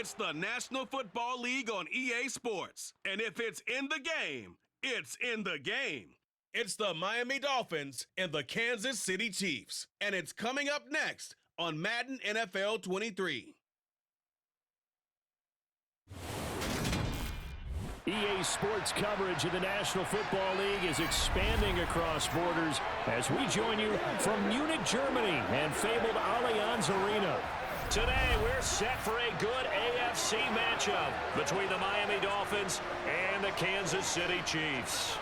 It's the National Football League on EA Sports. And if it's in the game, it's in the game. It's the Miami Dolphins and the Kansas City Chiefs. And it's coming up next on Madden NFL 23. EA Sports coverage of the National Football League is expanding across borders as we join you from Munich, Germany and fabled Allianz Arena. Today, we're set for a good AFC matchup between the Miami Dolphins and the Kansas City Chiefs.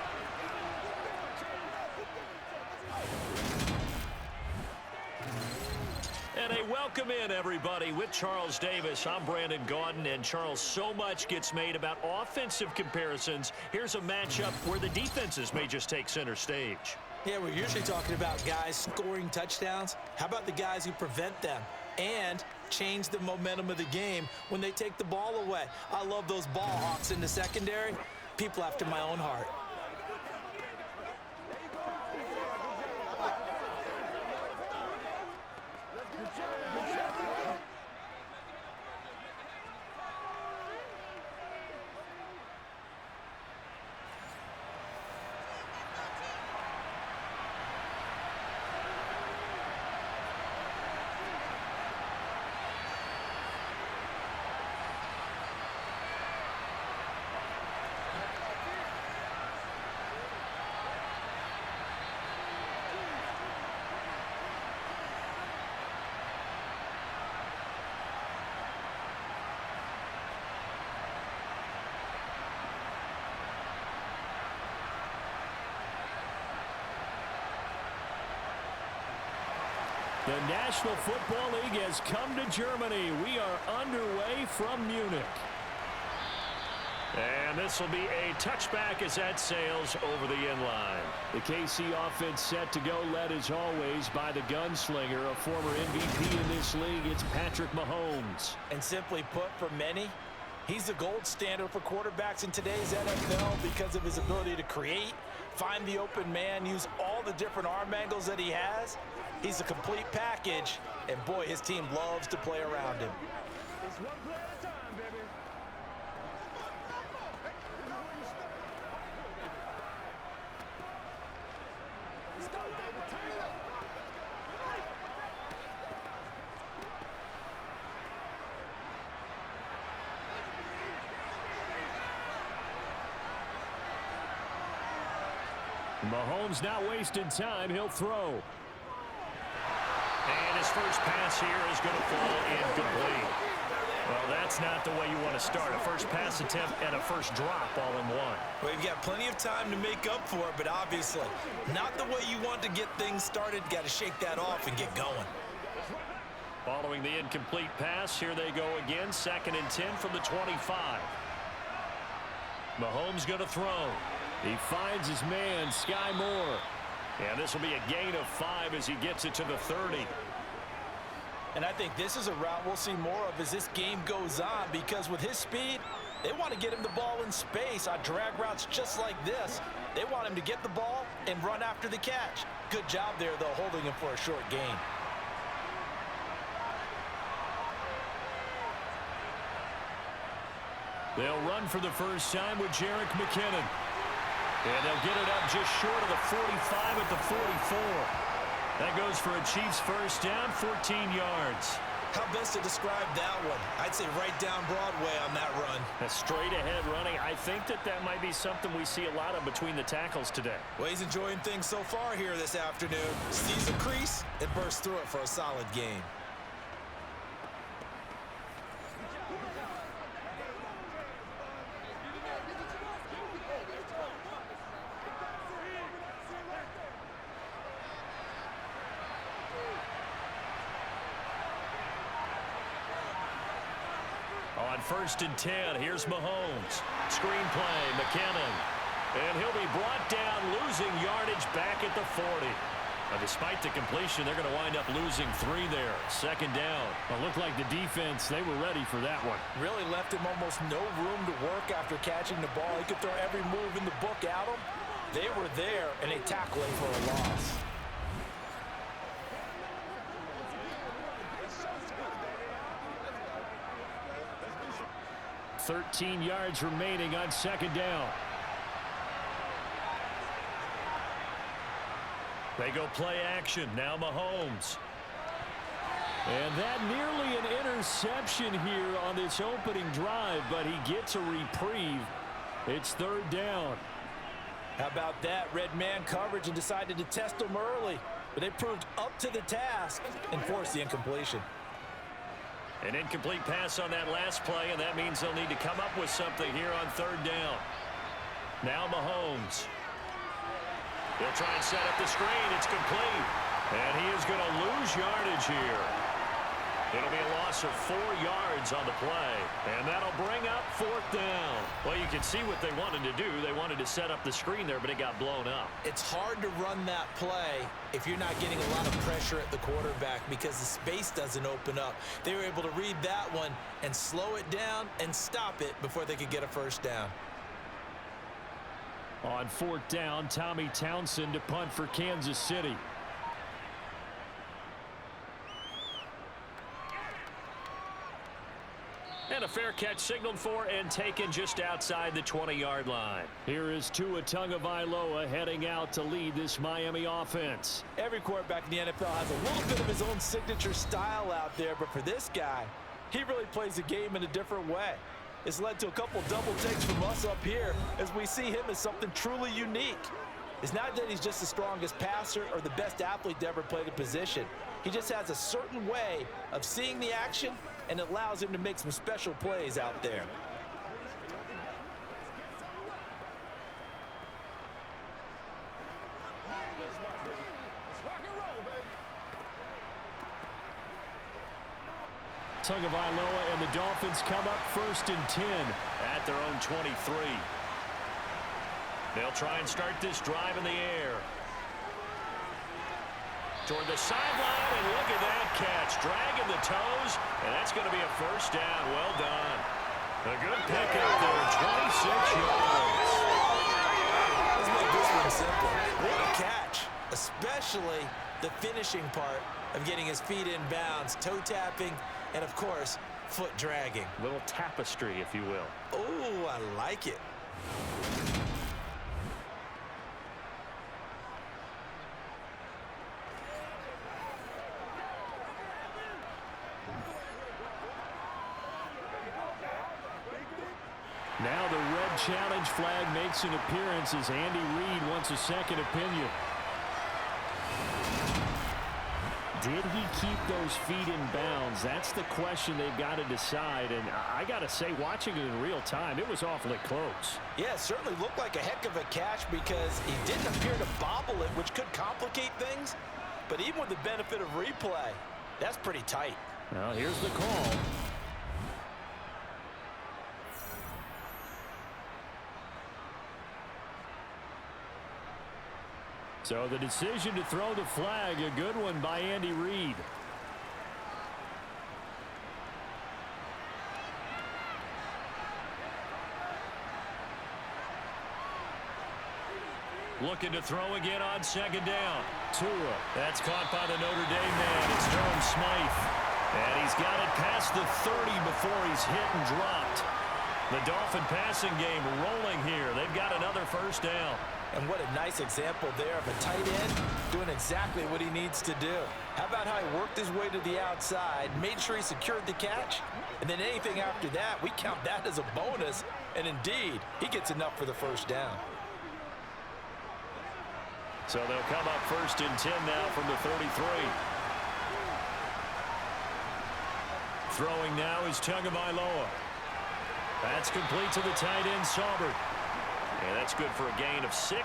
And a welcome in, everybody, with Charles Davis. I'm Brandon Gaudin, and Charles, so much gets made about offensive comparisons. Here's a matchup where the defenses may just take center stage. Yeah, we're usually talking about guys scoring touchdowns. How about the guys who prevent them and change the momentum of the game when they take the ball away? I love those ball hawks in the secondary. People after my own heart. The National Football League has come to Germany. We are underway from Munich. And this will be a touchback as that sails over the inline. The KC offense set to go, led as always by the gunslinger, a former MVP in this league. It's Patrick Mahomes. And simply put, for many, he's the gold standard for quarterbacks in today's NFL because of his ability to create, find the open man, use all the different arm angles that he has. He's a complete package, and boy, his team loves to play around him. It's one play at a time, baby. Let's go, baby. Turn it up. Mahomes not wasting time. He'll throw. And his first pass here is going to fall incomplete. Well, that's not the way you want to start. A first pass attempt and a first drop all in one. Well, you've got plenty of time to make up for it, but obviously not the way you want to get things started. Got to shake that off and get going. Following the incomplete pass, here they go again. 2nd and 10 from the 25. Mahomes going to throw. He finds his man, Sky Moore. And this will be a gain of 5 as he gets it to the 30. And I think this is a route we'll see more of as this game goes on, because with his speed, they want to get him the ball in space on drag routes just like this. They want him to get the ball and run after the catch. Good job there, though, holding him for a short gain. They'll run for the first time with Jerick McKinnon. And they'll get it up just short of the 45 at the 44. That goes for a Chiefs first down, 14 yards. How best to describe that one? I'd say right down Broadway on that run. A straight ahead running. I think that might be something we see a lot of between the tackles today. Well, he's enjoying things so far here this afternoon. Sees a crease and bursts through it for a solid gain. On 1st and 10, here's Mahomes. Screen play, McKinnon. And he'll be brought down, losing yardage back at the 40. Now, despite the completion, they're going to wind up losing 3 there. 2nd down. Well, it looked like the defense, they were ready for that one. Really left him almost no room to work after catching the ball. He could throw every move in the book at him. They were there, and they tackled him for a loss. 13 yards remaining on second down. They go play action. Now Mahomes. And that nearly an interception here on this opening drive, but he gets a reprieve. It's third down. How about that? Red man coverage and decided to test them early. But they proved up to the task and forced the incompletion. An incomplete pass on that last play, and that means they'll need to come up with something here on third down. Now Mahomes. They'll try and set up the screen. It's complete. And he is going to lose yardage here. It'll be a loss of 4 yards on the play. And that'll bring up fourth down. Well, you can see what they wanted to do. They wanted to set up the screen there, but it got blown up. It's hard to run that play if you're not getting a lot of pressure at the quarterback because the space doesn't open up. They were able to read that one and slow it down and stop it before they could get a first down. On fourth down, Tommy Townsend to punt for Kansas City. And a fair catch signaled for and taken just outside the 20-yard line. Here is Tua Tagovailoa heading out to lead this Miami offense. Every quarterback in the NFL has a little bit of his own signature style out there, but for this guy, he really plays the game in a different way. It's led to a couple double takes from us up here as we see him as something truly unique. It's not that he's just the strongest passer or the best athlete to ever play the position. He just has a certain way of seeing the action, and it allows him to make some special plays out there. Tagovailoa and the Dolphins come up 1st and 10 at their own 23. They'll try and start this drive in the air. Toward the sideline, and look at that catch. Dragging the toes, and that's going to be a first down. Well done. A good pickup there, 26 yards. Let's make this one simple. What a catch, especially the finishing part of getting his feet in bounds, toe tapping, and of course, foot dragging. Little tapestry, if you will. Oh, I like it. Now the red challenge flag makes an appearance as Andy Reid wants a second opinion. Did he keep those feet in bounds? That's the question they've got to decide. And I got to say, watching it in real time, it was awfully close. Yeah, it certainly looked like a heck of a catch because he didn't appear to bobble it, which could complicate things. But even with the benefit of replay, that's pretty tight. Now here's the call. So the decision to throw the flag, a good one by Andy Reid. Looking to throw again on second down. Tua. That's caught by the Notre Dame man. It's Durham Smythe. And he's got it past the 30 before he's hit and dropped. The Dolphin passing game rolling here. They've got another first down. And what a nice example there of a tight end doing exactly what he needs to do. How about how he worked his way to the outside, made sure he secured the catch, and then anything after that, we count that as a bonus. And indeed, he gets enough for the first down. So they'll come up 1st and 10 now from the 33. Throwing now is Tagovailoa. That's complete to the tight end, Saubert. And that's good for a gain of 6,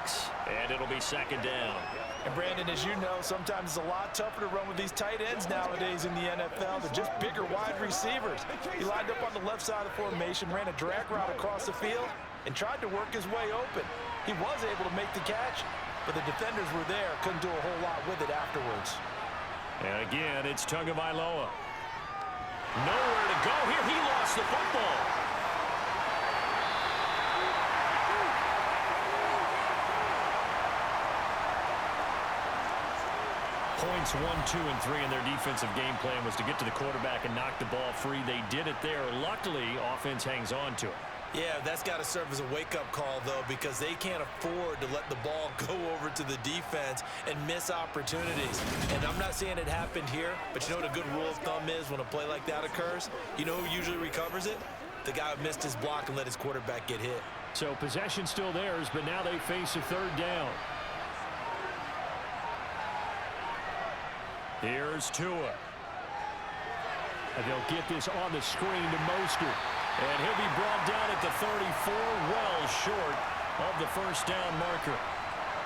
and it'll be second down. And Brandon, as you know, sometimes it's a lot tougher to run with these tight ends nowadays in the NFL. They're just bigger wide receivers. He lined up on the left side of the formation, ran a drag route across the field, and tried to work his way open. He was able to make the catch, but the defenders were there, couldn't do a whole lot with it afterwards. And again, it's Tagovailoa. Nowhere to go here. He lost the football. Points 1, 2, and 3 in their defensive game plan was to get to the quarterback and knock the ball free. They did it there. Luckily, offense hangs on to it. Yeah, that's got to serve as a wake-up call, though, because they can't afford to let the ball go over to the defense and miss opportunities. And I'm not saying it happened here, but you know what a good rule of thumb is when a play like that occurs? You know who usually recovers it? The guy who missed his block and let his quarterback get hit. So possession still theirs, but now they face a third down. Here's Tua. And they'll get this on the screen to Mostert. And he'll be brought down at the 34, well short of the first down marker.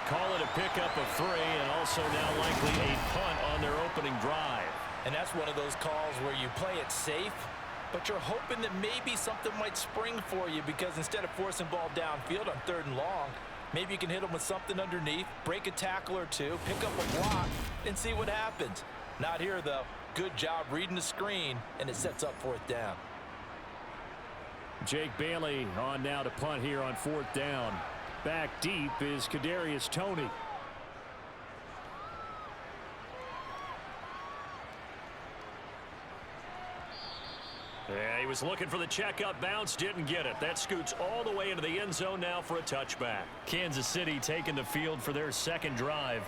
Call it a pickup of 3, and also now likely a punt on their opening drive. And that's one of those calls where you play it safe, but you're hoping that maybe something might spring for you, because instead of forcing ball downfield on 3rd and long, maybe you can hit them with something underneath, break a tackle or two, pick up a block, and see what happens. Not here, though. Good job reading the screen, and it sets up 4th down. Jake Bailey on now to punt here on 4th down. Back deep is Kadarius Toney. Yeah, he was looking for the checkup bounce, didn't get it. That scoots all the way into the end zone now for a touchback. Kansas City taking the field for their second drive.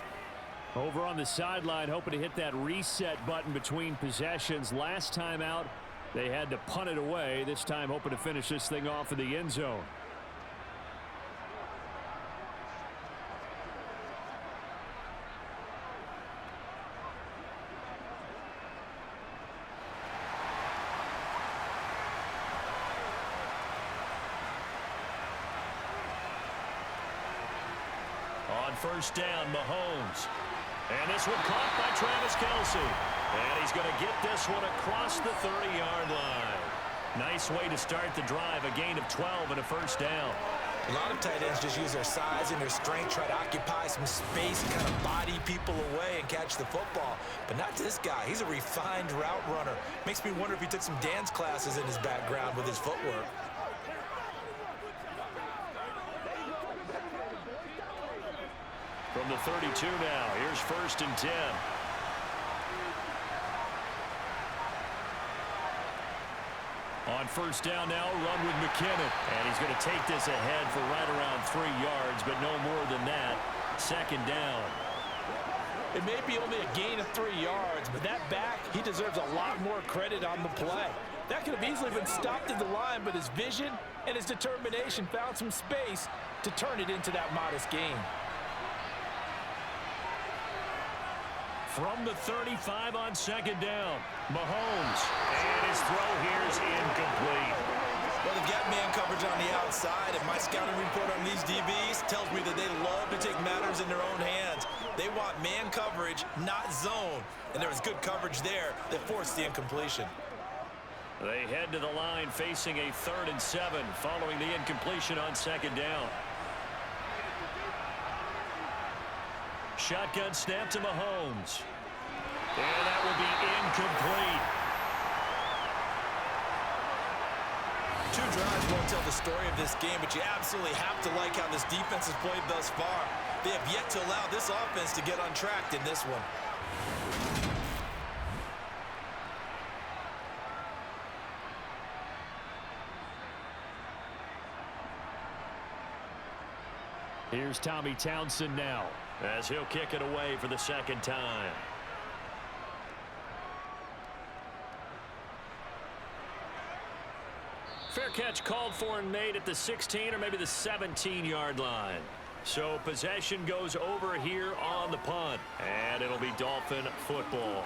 Over on the sideline, hoping to hit that reset button between possessions. Last time out, they had to punt it away. This time hoping to finish this thing off in the end zone. On first down, Mahomes. And this one caught by Travis Kelce. And he's going to get this one across the 30-yard line. Nice way to start the drive. A gain of 12 and a first down. A lot of tight ends just use their size and their strength, try to occupy some space and kind of body people away and catch the football. But not this guy. He's a refined route runner. Makes me wonder if he took some dance classes in his background with his footwork. From the 32 now, here's 1st and 10. On first down now, run with McKinnon. And he's going to take this ahead for right around 3 yards, but no more than that. 2nd down. It may be only a gain of 3 yards, but that back, he deserves a lot more credit on the play. That could have easily been stopped at the line, but his vision and his determination found some space to turn it into that modest gain. From the 35 on 2nd down, Mahomes. And his throw here is incomplete. Well, they've got man coverage on the outside, and my scouting report on these DBs tells me that they love to take matters in their own hands. They want man coverage, not zone. And there was good coverage there that forced the incompletion. They head to the line facing a 3rd and 7 following the incompletion on 2nd down. Shotgun snap to Mahomes. And that will be incomplete. 2 drives won't tell the story of this game, but you absolutely have to like how this defense has played thus far. They have yet to allow this offense to get untracked in this one. Here's Tommy Townsend now, as he'll kick it away for the 2nd time. Fair catch called for and made at the 16 or maybe the 17-yard line. So possession goes over here on the punt, and it'll be Dolphin football.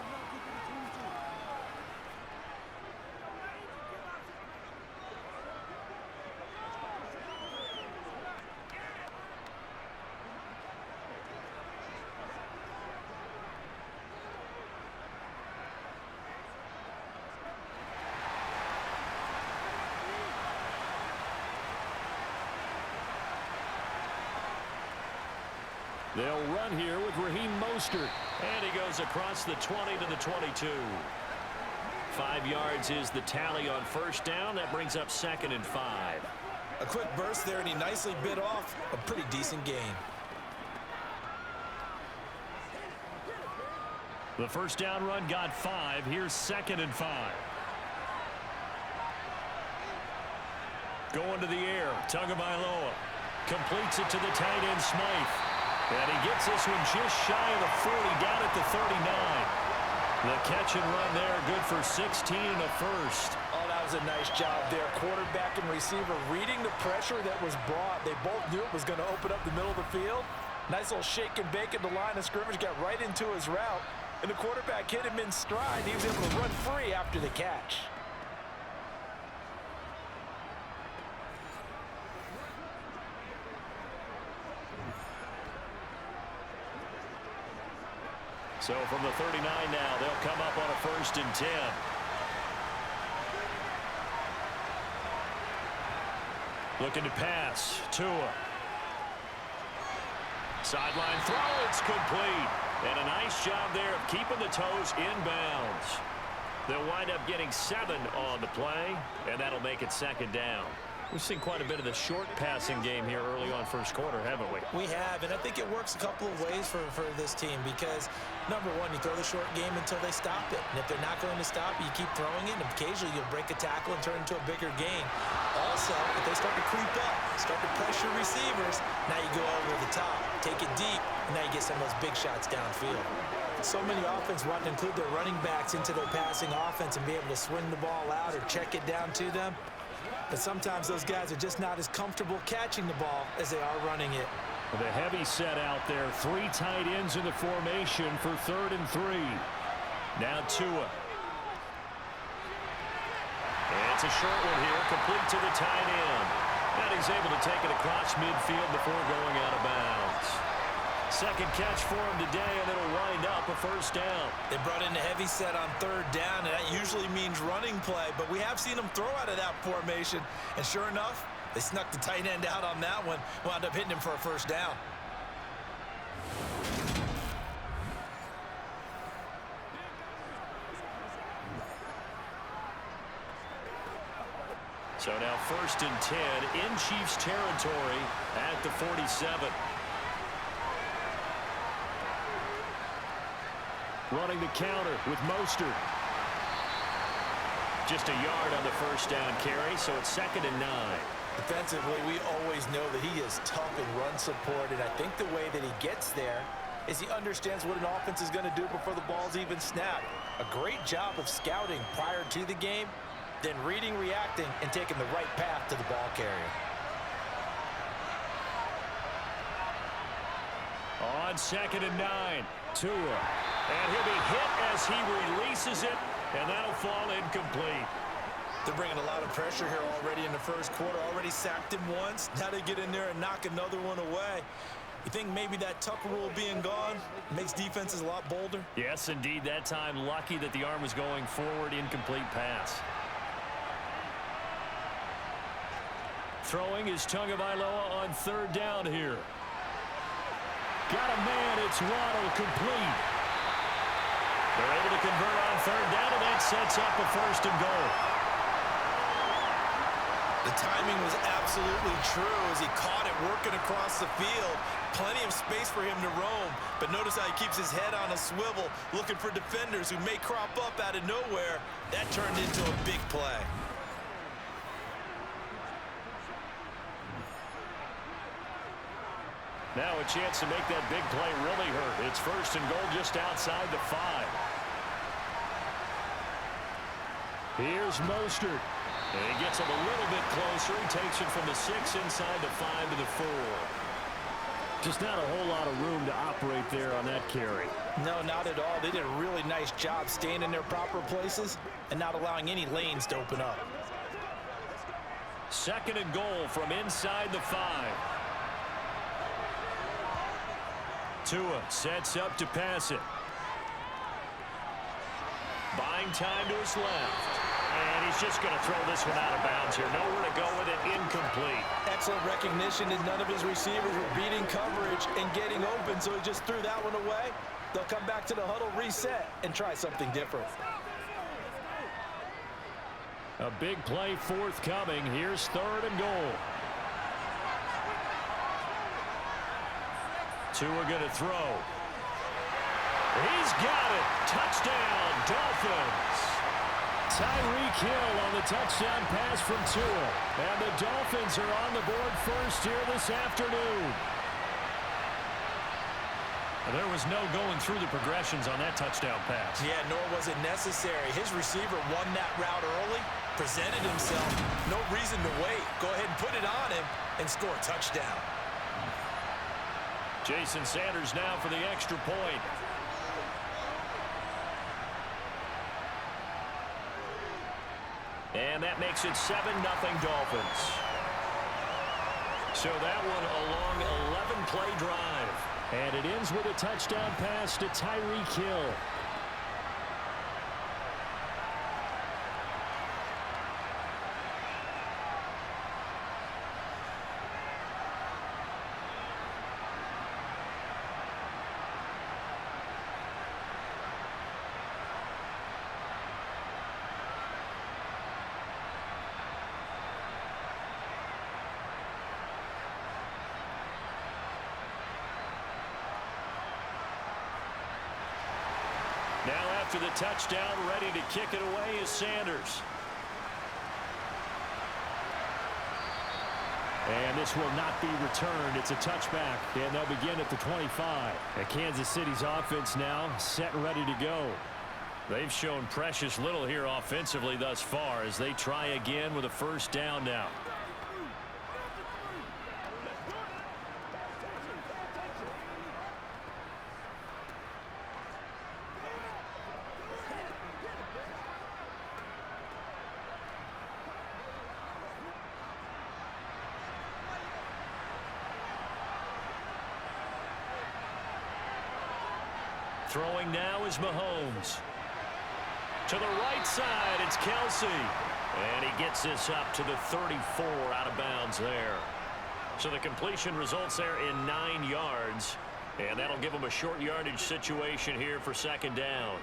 They'll run here with Raheem Mostert. And he goes across the 20 to the 22. 5 yards is the tally on first down. That brings up 2nd and 5. A quick burst there, and he nicely bit off a pretty decent gain. The first down run got 5. Here's 2nd and 5. Going to the air. Tagovailoa completes it to the tight end Smythe. And he gets this one just shy of the 40, down at the 39. The catch and run there, good for 16 and a first. Oh, that was a nice job there. Quarterback and receiver reading the pressure that was brought. They both knew it was going to open up the middle of the field. Nice little shake and bake at the line of scrimmage, got right into his route. And the quarterback hit him in stride. He was able to run free after the catch. So from the 39 now, they'll come up on a 1st and 10. Looking to pass. Tua. Sideline throw. It's complete. And a nice job there of keeping the toes inbounds. They'll wind up getting 7 on the play, and that'll make it 2nd down. We've seen quite a bit of the short passing game here early on first quarter, haven't we? We have, and I think it works a couple of ways for this team because, number one, you throw the short game until they stop it. And if they're not going to stop, you keep throwing it, and occasionally you'll break a tackle and turn it into a bigger gain. Also, if they start to creep up, start to pressure receivers, now you go over the top, take it deep, and now you get some of those big shots downfield. So many offenses want to include their running backs into their passing offense and be able to swing the ball out or check it down to them. But sometimes those guys are just not as comfortable catching the ball as they are running it. The heavy set out there. 3 tight ends in the formation for 3rd and 3. Now Tua. And it's a short one here, complete to the tight end. And he's able to take it across midfield before going out of bounds. 2nd catch for him today, and it'll wind up a 1st down. They brought in a heavy set on 3rd down, and that usually means running play, but we have seen them throw out of that formation. And sure enough, they snuck the tight end out on that one, wound up hitting him for a 1st down. So now 1st and 10 in Chiefs territory at the 47. Running the counter with Mostert. Just a yard on the 1st down carry, so it's 2nd and 9. Defensively, we always know that he is tough in run support, and I think the way that he gets there is he understands what an offense is going to do before the ball's even snapped. A great job of scouting prior to the game, then reading, reacting, and taking the right path to the ball carrier. On 2nd and 9, Tua. And he'll be hit as he releases it, and that'll fall incomplete. They're bringing a lot of pressure here already in the first quarter. Already sacked him once. Now they get in there and knock another one away. You think maybe that Tucker rule being gone makes defenses a lot bolder? Yes, indeed. That time, lucky that the arm was going forward. Incomplete pass. Throwing is Tagovailoa on 3rd down here. Got a man. It's Waddle, complete. They're able to convert on 3rd down, and that sets up a 1st and goal. The timing was absolutely true as he caught it working across the field. Plenty of space for him to roam, but notice how he keeps his head on a swivel, looking for defenders who may crop up out of nowhere. That turned into a big play. Now a chance to make that big play really hurt. It's 1st and goal just outside the 5. Here's Mostert. And he gets him a little bit closer. He takes it from the 6 inside the 5 to the 4. Just not a whole lot of room to operate there on that carry. No, not at all. They did a really nice job staying in their proper places and not allowing any lanes to open up. 2nd and goal from inside the 5. Tua sets up to pass it. Buying time to his left. And he's just going to throw this one out of bounds here. Nowhere to go with it. Incomplete. Excellent recognition that none of his receivers were beating coverage and getting open, so he just threw that one away. They'll come back to the huddle, reset, and try something different. A big play forthcoming. Here's 3rd and goal. Tua going to throw. He's got it. Touchdown, Dolphins. Tyreek Hill on the touchdown pass from Tua. And the Dolphins are on the board first here this afternoon. There was no going through the progressions on that touchdown pass. Yeah, nor was it necessary. His receiver won that route early, presented himself. No reason to wait. Go ahead and put it on him and score a touchdown. Jason Sanders now for the extra point. And that makes it 7-0 Dolphins. So that one a long 11-play drive. And it ends with a touchdown pass to Tyreek Hill. Now after the touchdown, ready to kick it away is Sanders. And this will not be returned. It's a touchback, and they'll begin at the 25. And Kansas City's offense now set and ready to go. They've shown precious little here offensively thus far as they try again with a first down now. Throwing now is Mahomes. To the right side, it's Kelsey. And he gets this up to the 34 out of bounds there. So the completion results there in 9 yards. And that'll give him a short yardage situation here for second down.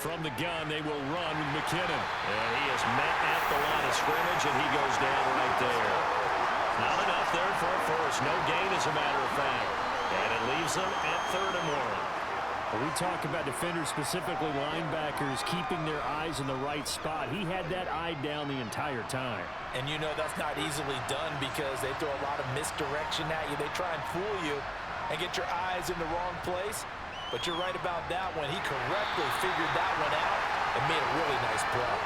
From the gun, they will run with McKinnon. And he is met at the line of scrimmage, and he goes down right there. Not enough there for a first. No gain, as a matter of fact. And it leaves them at 3rd and 1. We talk about defenders, specifically linebackers, keeping their eyes in the right spot. He had that eye down the entire time. And you know that's not easily done because they throw a lot of misdirection at you. They try and fool you and get your eyes in the wrong place. But you're right about that one. He correctly figured that one out and made a really nice play.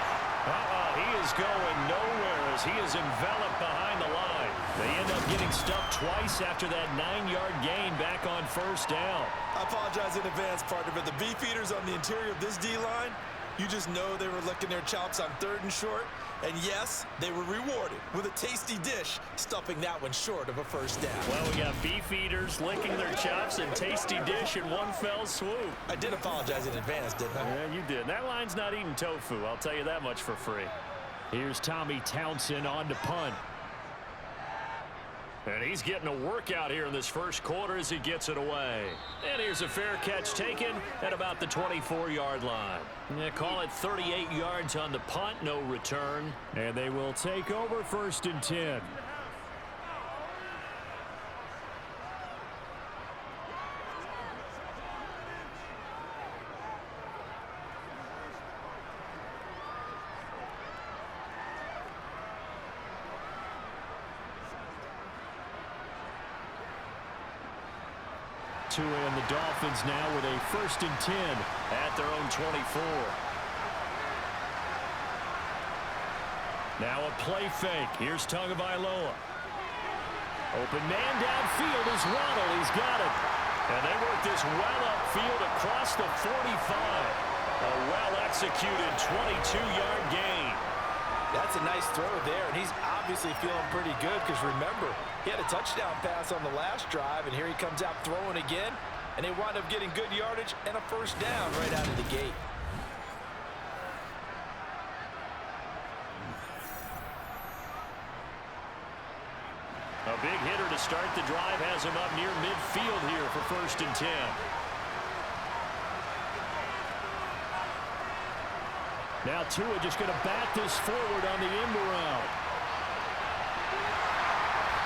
He is going nowhere as he is enveloped behind the line. They end up getting stuffed twice after that 9-yard gain back on first down. I apologize in advance, partner, but the beefeaters on the interior of this D-line, you just know they were licking their chops on 3rd and short. And yes, they were rewarded with a tasty dish, stuffing that one short of a first down. Well, we got beef eaters licking their chops and tasty dish in one fell swoop. I did apologize in advance, didn't I? Yeah, you did. That line's not eating tofu, I'll tell you that much for free. Here's Tommy Townsend on to punt. And he's getting a workout here in this first quarter as he gets it away. And here's a fair catch taken at about the 24-yard line. Yeah, call it 38 yards on the punt, no return. And they will take over 1st and 10. Tua and the Dolphins now with a 1st and 10 at their own 24. Now a play fake. Here's Tagovailoa. Open man downfield is Waddle. He's got it. And they work this well upfield across the 45. A well-executed 22-yard gain. That's a nice throw there, and he's obviously feeling pretty good because, remember, he had a touchdown pass on the last drive, and here he comes out throwing again, and they wind up getting good yardage and a first down right out of the gate. A big hitter to start the drive has him up near midfield here for 1st and 10. Now Tua just going to bat this forward on the end around.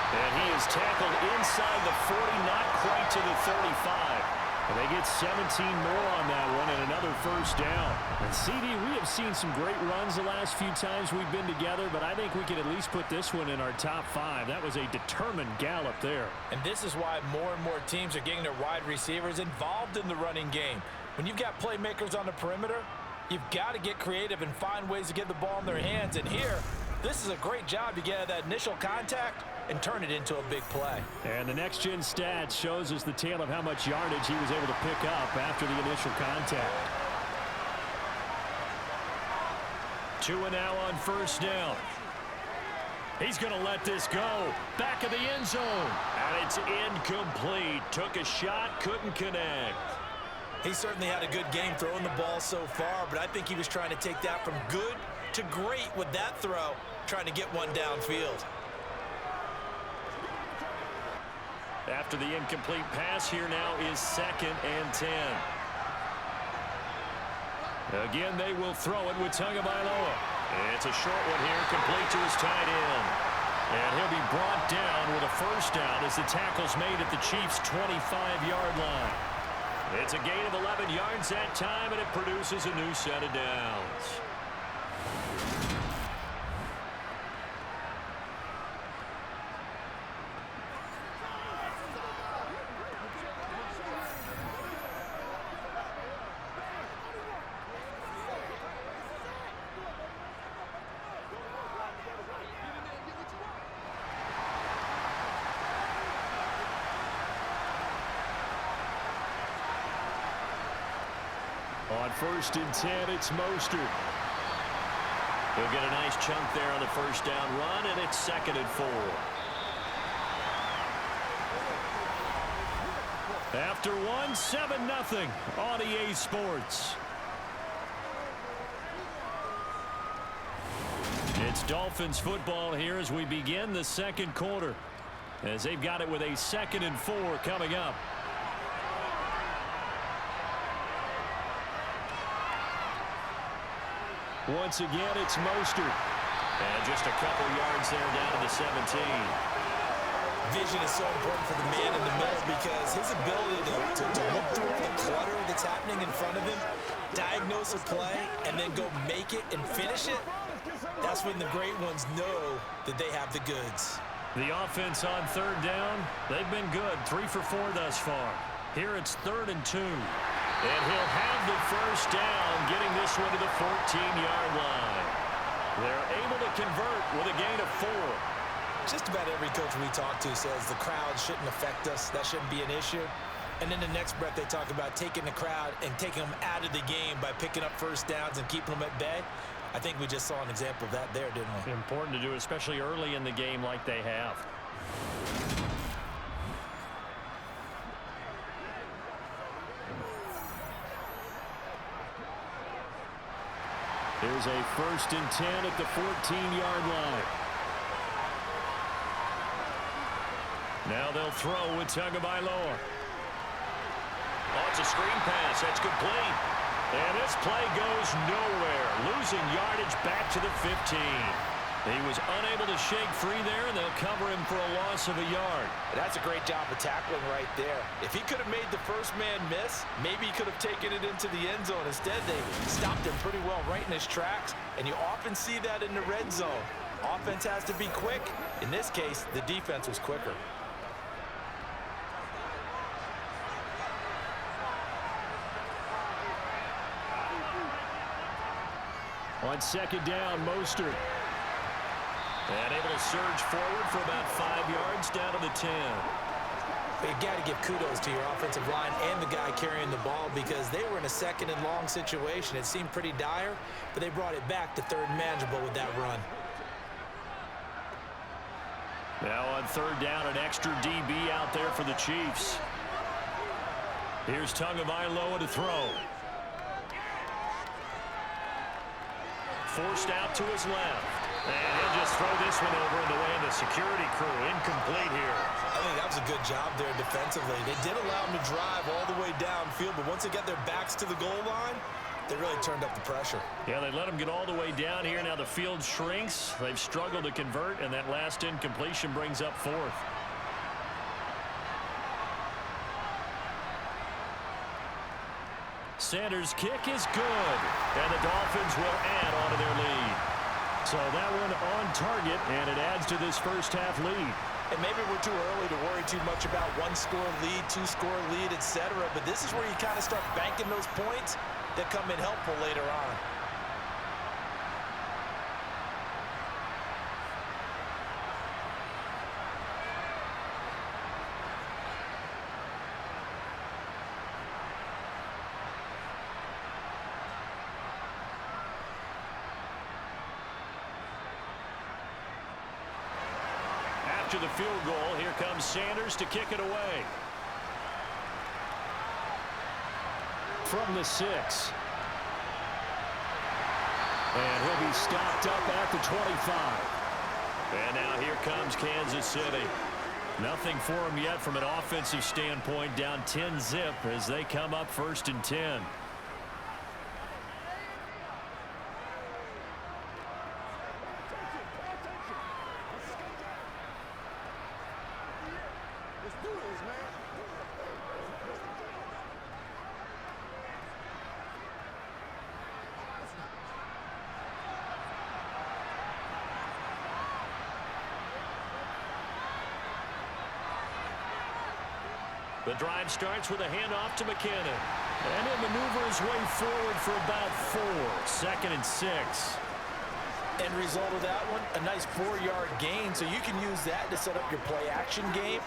And he is tackled inside the 40, not quite to the 35. And they get 17 more on that one and another first down. And CD, we have seen some great runs the last few times we've been together, but I think we can at least put this one in our top 5. That was a determined gallop there. And this is why more and more teams are getting their wide receivers involved in the running game. When you've got playmakers on the perimeter, you've got to get creative and find ways to get the ball in their hands. And here, this is a great job to get that initial contact and turn it into a big play. And the next-gen stats shows us the tale of how much yardage he was able to pick up after the initial contact. Tua now on first down. He's going to let this go. Back of the end zone. And it's incomplete. Took a shot, couldn't connect. He certainly had a good game throwing the ball so far, but I think he was trying to take that from good to great with that throw, trying to get one downfield. After the incomplete pass, here now is 2nd and 10. Again, they will throw it with Tagovailoa. It's a short one here, complete to his tight end. And he'll be brought down with a first down as the tackle's made at the Chiefs' 25-yard line. It's a gain of 11 yards that time, and it produces a new set of downs. On 1st and 10, it's Mostert. He'll get a nice chunk there on the first down run, and it's 2nd and 4. After one, 7-0 on EA Sports. It's Dolphins football here as we begin the second quarter, as they've got it with a 2nd and 4 coming up. Once again, it's Mostert. And just a couple yards there down to the 17. Vision is so important for the man in the middle because his ability to look through the clutter that's happening in front of him, diagnose a play, and then go make it and finish it, that's when the great ones know that they have the goods. The offense on 3rd down, they've been good. 3 for 4 thus far. Here it's 3rd and 2. And he'll have the first down, getting this one to the 14-yard line. They're able to convert with a gain of 4. Just about every coach we talk to says the crowd shouldn't affect us. That shouldn't be an issue. And in the next breath, they talk about taking the crowd and taking them out of the game by picking up first downs and keeping them at bay. I think we just saw an example of that there, didn't we? Important to do, especially early in the game like they have. Here's a 1st and 10 at the 14-yard line. Now they'll throw with Tagovailoa. Oh, it's a screen pass. That's complete. And this play goes nowhere. Losing yardage back to the 15. He was unable to shake free there, and they'll cover him for a loss of a yard. That's a great job of tackling right there. If he could have made the first man miss, maybe he could have taken it into the end zone. Instead, they stopped him pretty well right in his tracks, and you often see that in the red zone. Offense has to be quick. In this case, the defense was quicker. On 2nd down, Mostert. And able to surge forward for about 5 yards down to the 10. You got to give kudos to your offensive line and the guy carrying the ball because they were in a 2nd and long situation. It seemed pretty dire, but they brought it back to 3rd and manageable with that run. Now on 3rd down, an extra DB out there for the Chiefs. Here's Tagovailoa to throw. Forced out to his left. And he'll just throw this one over in the way of the security crew. Incomplete here. I think that was a good job there defensively. They did allow him to drive all the way downfield, but once they get their backs to the goal line, they're really turned up the pressure. Yeah, they let them get all the way down here. Now the field shrinks. They've struggled to convert, and that last incompletion brings up fourth. Sanders' kick is good, and the Dolphins will add on to their lead. So that one on target, and it adds to this first half lead. And maybe we're too early to worry too much about one-score lead, two-score lead, etc. But this is where you kind of start banking those points that come in helpful later on. After the field goal, here comes Sanders to kick it away. From the 6. And he'll be stopped up at the 25. And now here comes Kansas City. Nothing for him yet from an offensive standpoint, down 10-zip as they come up 1st and 10. The drive starts with a handoff to McKinnon. And he'll maneuver his way forward for about 4. 2nd and 6. End result of that one, a nice 4-yard gain. So you can use that to set up your play-action game.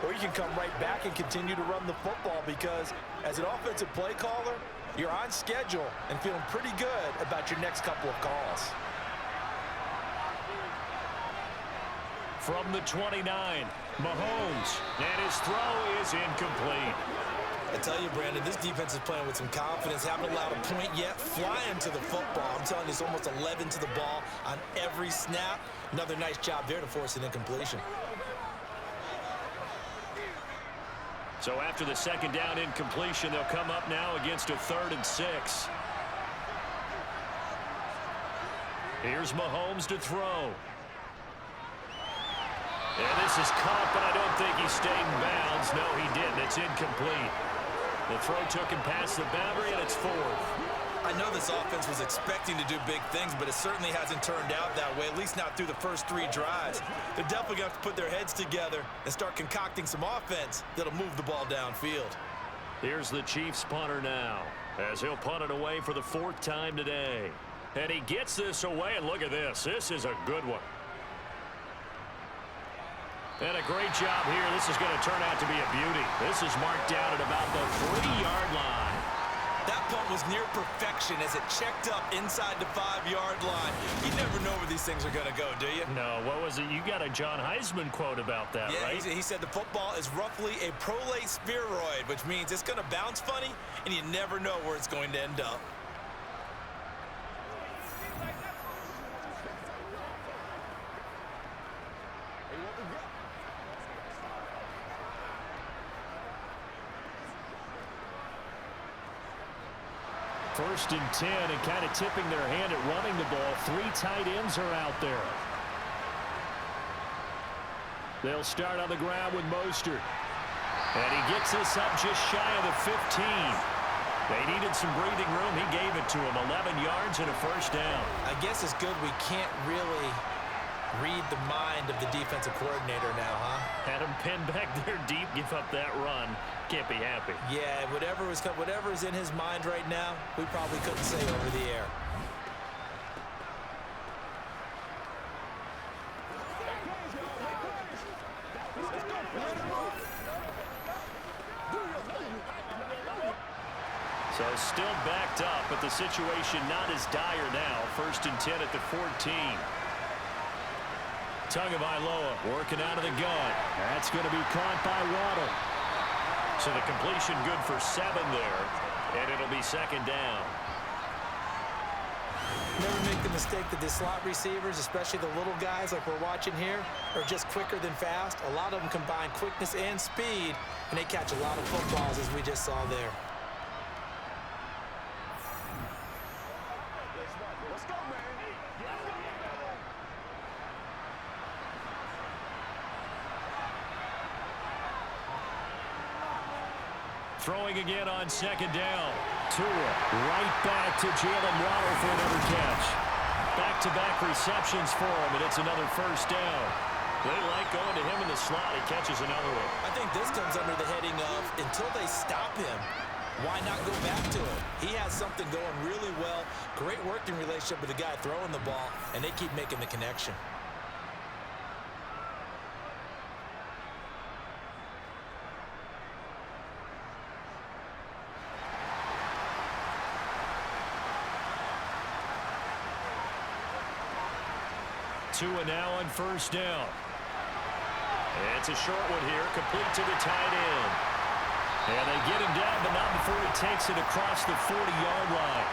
Or you can come right back and continue to run the football because as an offensive play caller, you're on schedule and feeling pretty good about your next couple of calls. From the 29, Mahomes, and his throw is incomplete. I tell you, Brandon, this defense is playing with some confidence. Haven't allowed a point yet. Flying to the football. I'm telling you, it's almost 11 to the ball on every snap. Another nice job there to force an incompletion. So after the 2nd down incompletion, they'll come up now against a 3rd and 6. Here's Mahomes to throw. And this is caught, but I don't think he stayed in bounds. No, he didn't. It's incomplete. The throw took him past the boundary, and it's 4th. I know this offense was expecting to do big things, but it certainly hasn't turned out that way, at least not through the first 3 drives. They're definitely going to have to put their heads together and start concocting some offense that'll move the ball downfield. Here's the Chiefs punter now, as he'll punt it away for the 4th time today. And he gets this away, and look at this. This is a good one. And a great job here. This is going to turn out to be a beauty. This is marked down at about the 3-yard line. That punt was near perfection as it checked up inside the 5-yard line. You never know where these things are going to go, do you? No, what was it? You got a John Heisman quote about that, right? Yeah, he said the football is roughly a prolate spheroid, which means it's going to bounce funny, and you never know where it's going to end up. First and 10, and kind of tipping their hand at running the ball. 3 tight ends are out there. They'll start on the ground with Mostert. And he gets this up just shy of the 15. They needed some breathing room. He gave it to him. 11 yards and a 1st down. I guess it's good we can't really read the mind of the defensive coordinator now, huh? Had him pinned back there deep, give up that run. Can't be happy. Yeah, whatever is in his mind right now, we probably couldn't say over the air. So still backed up, but the situation not as dire now. 1st and 10 at the 14. Tagovailoa working out of the gun. That's going to be caught by Waddle. So the completion good for 7 there, and it'll be 2nd down. Never make the mistake that the slot receivers, especially the little guys like we're watching here, are just quicker than fast. A lot of them combine quickness and speed, and they catch a lot of footballs as we just saw there. throwing again on second down. Tua right back to Jalen Waddle for another catch. Back-to-back receptions for him, and it's another first down. They like going to him in the slot. He catches another one. I think this comes under the heading of until they stop him, why not go back to him? He has something going really well. Great working relationship with the guy throwing the ball, and they keep making the connection. Tua now on first down. It's a short one here, complete to the tight end. And they get him down, but not before he takes it across the 40-yard line.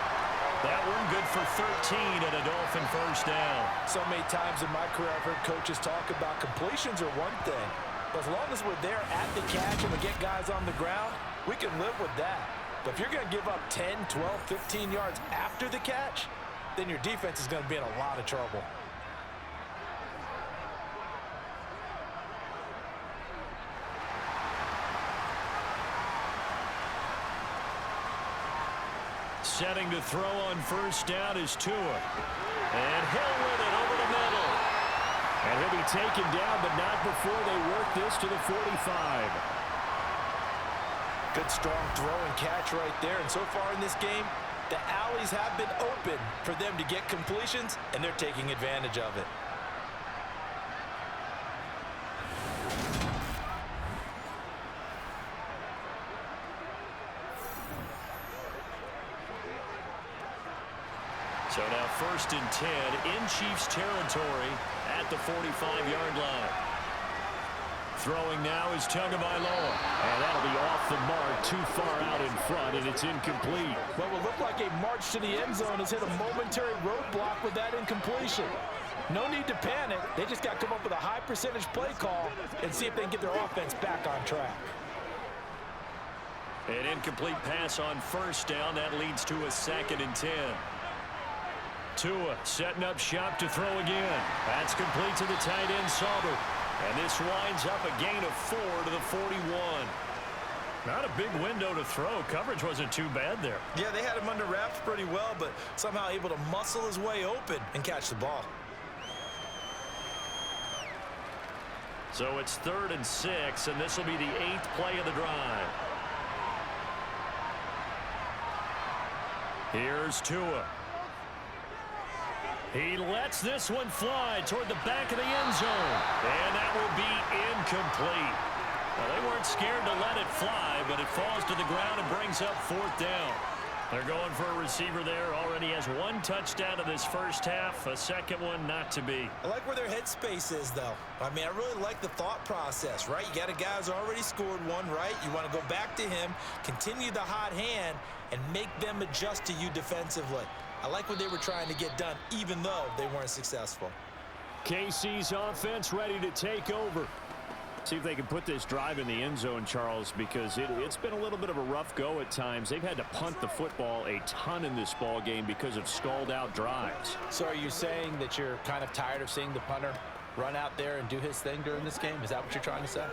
That one good for 13 and a Dolphin first down. So many times in my career, I've heard coaches talk about completions are one thing. But as long as we're there at the catch and we get guys on the ground, we can live with that. But if you're going to give up 10, 12, 15 yards after the catch, then your defense is going to be in a lot of trouble. Setting to throw on first down is Tua. And he'll win it over the middle. And he'll be taken down, but not before they work this to the 45. Good, strong throw and catch right there. And so far in this game, the alleys have been open for them to get completions, and they're taking advantage of it. So now first and 10 in Chiefs territory at the 45-yard line. Throwing now is Tagovailoa. And that'll be off the mark, too far out in front, and it's incomplete. What will look like a march to the end zone has hit a momentary roadblock with that incompletion. No need to panic. They just got to come up with a high percentage play call and see if they can get their offense back on track. An incomplete pass on first down. That leads to a 2nd and 10. Tua setting up shop to throw again. That's complete to the tight end, Sauber. And this winds up a gain of 4 to the 41. Not a big window to throw. Coverage wasn't too bad there. Yeah, they had him under wraps pretty well, but somehow able to muscle his way open and catch the ball. So it's 3rd and 6, and this will be the 8th play of the drive. Here's Tua. He lets this one fly toward the back of the end zone. And that will be incomplete. Well, they weren't scared to let it fly, but it falls to the ground and brings up 4th down. They're going for a receiver there. Already has 1 touchdown in this first half. A second one not to be. I like where their headspace is, though. I mean, I really like the thought process, right? You got a guy who's already scored one, right? You want to go back to him, continue the hot hand, and make them adjust to you defensively. I like what they were trying to get done, even though they weren't successful. KC's offense ready to take over. See if they can put this drive in the end zone, Charles, because it's been a little bit of a rough go at times. They've had to punt the football a ton in this ball game because of stalled-out drives. So are you saying that you're kind of tired of seeing the punter run out there and do his thing during this game? Is that what you're trying to say?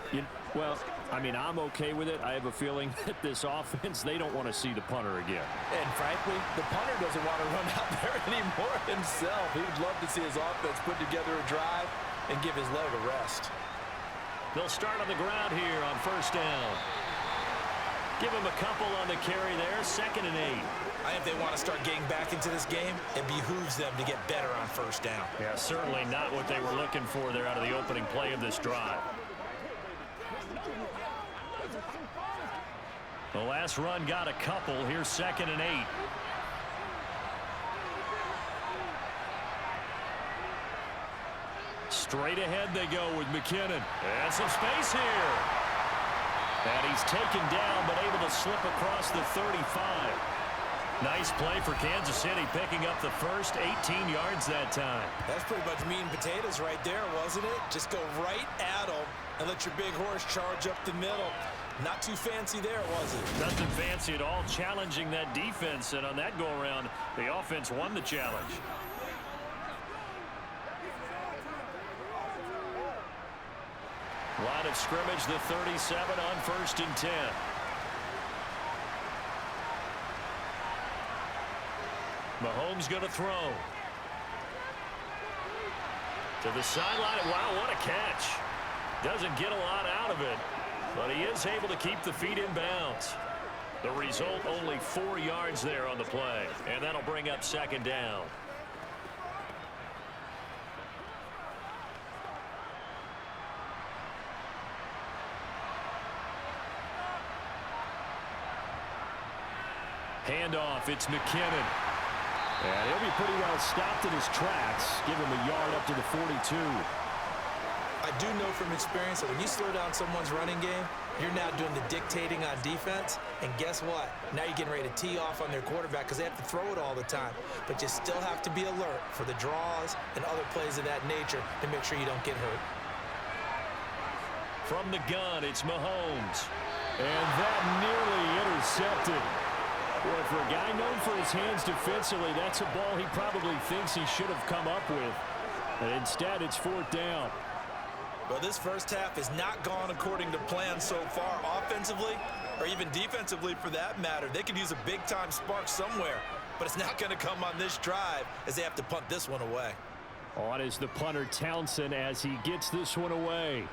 Well, I mean, I'm okay with it. I have a feeling that this offense, they don't want to see the punter again. And frankly, the punter doesn't want to run out there anymore himself. He would love to see his offense put together a drive and give his leg a rest. They'll start on the ground here on first down. Give him a couple on the carry there, 2nd and 8. I think if they want to start getting back into this game, it behooves them to get better on first down. Yeah, certainly not what they were looking for there out of the opening play of this drive. The last run got a couple. Here's 2nd and 8. Straight ahead they go with McKinnon. And some space here. And he's taken down, but able to slip across the 35. Nice play for Kansas City, picking up the first 18 yards that time. That's pretty much meat and potatoes right there, wasn't it? Just go right at them and let your big horse charge up the middle. Not too fancy there, was it? Nothing fancy at all, challenging that defense, and on that go-around, the offense won the challenge. Line of scrimmage, the 37 on 1st and 10. Mahomes going to throw. To the sideline. Wow, what a catch. Doesn't get a lot out of it, but he is able to keep the feet in bounds. The result, only 4 yards there on the play, and that'll bring up second down. Handoff, it's McKinnon. And he'll be pretty well stopped in his tracks. Give him a yard up to the 42. I do know from experience that when you slow down someone's running game, you're now doing the dictating on defense. And guess what? Now you're getting ready to tee off on their quarterback because they have to throw it all the time. But you still have to be alert for the draws and other plays of that nature to make sure you don't get hurt. From the gun, it's Mahomes. And that nearly intercepted. Boy, for a guy known for his hands defensively, that's a ball he probably thinks he should have come up with. And instead, it's 4th down. Well, this first half has not gone according to plan so far offensively or even defensively for that matter. They could use a big-time spark somewhere, but it's not going to come on this drive as they have to punt this one away. On is the punter Townsend as he gets this one away.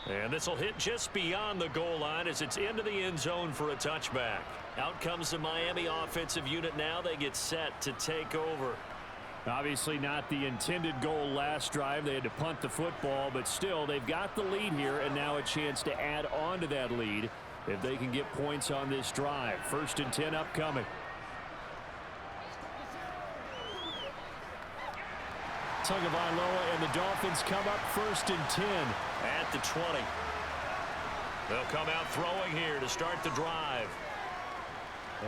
And this will hit just beyond the goal line as it's into the end zone for a touchback. Out comes the Miami offensive unit now. They get set to take over. Obviously not the intended goal last drive. They had to punt the football, but still they've got the lead here and now a chance to add on to that lead if they can get points on this drive. 1st and 10 upcoming. Tagovailoa and the Dolphins come up 1st and 10. At the 20. They'll come out throwing here to start the drive.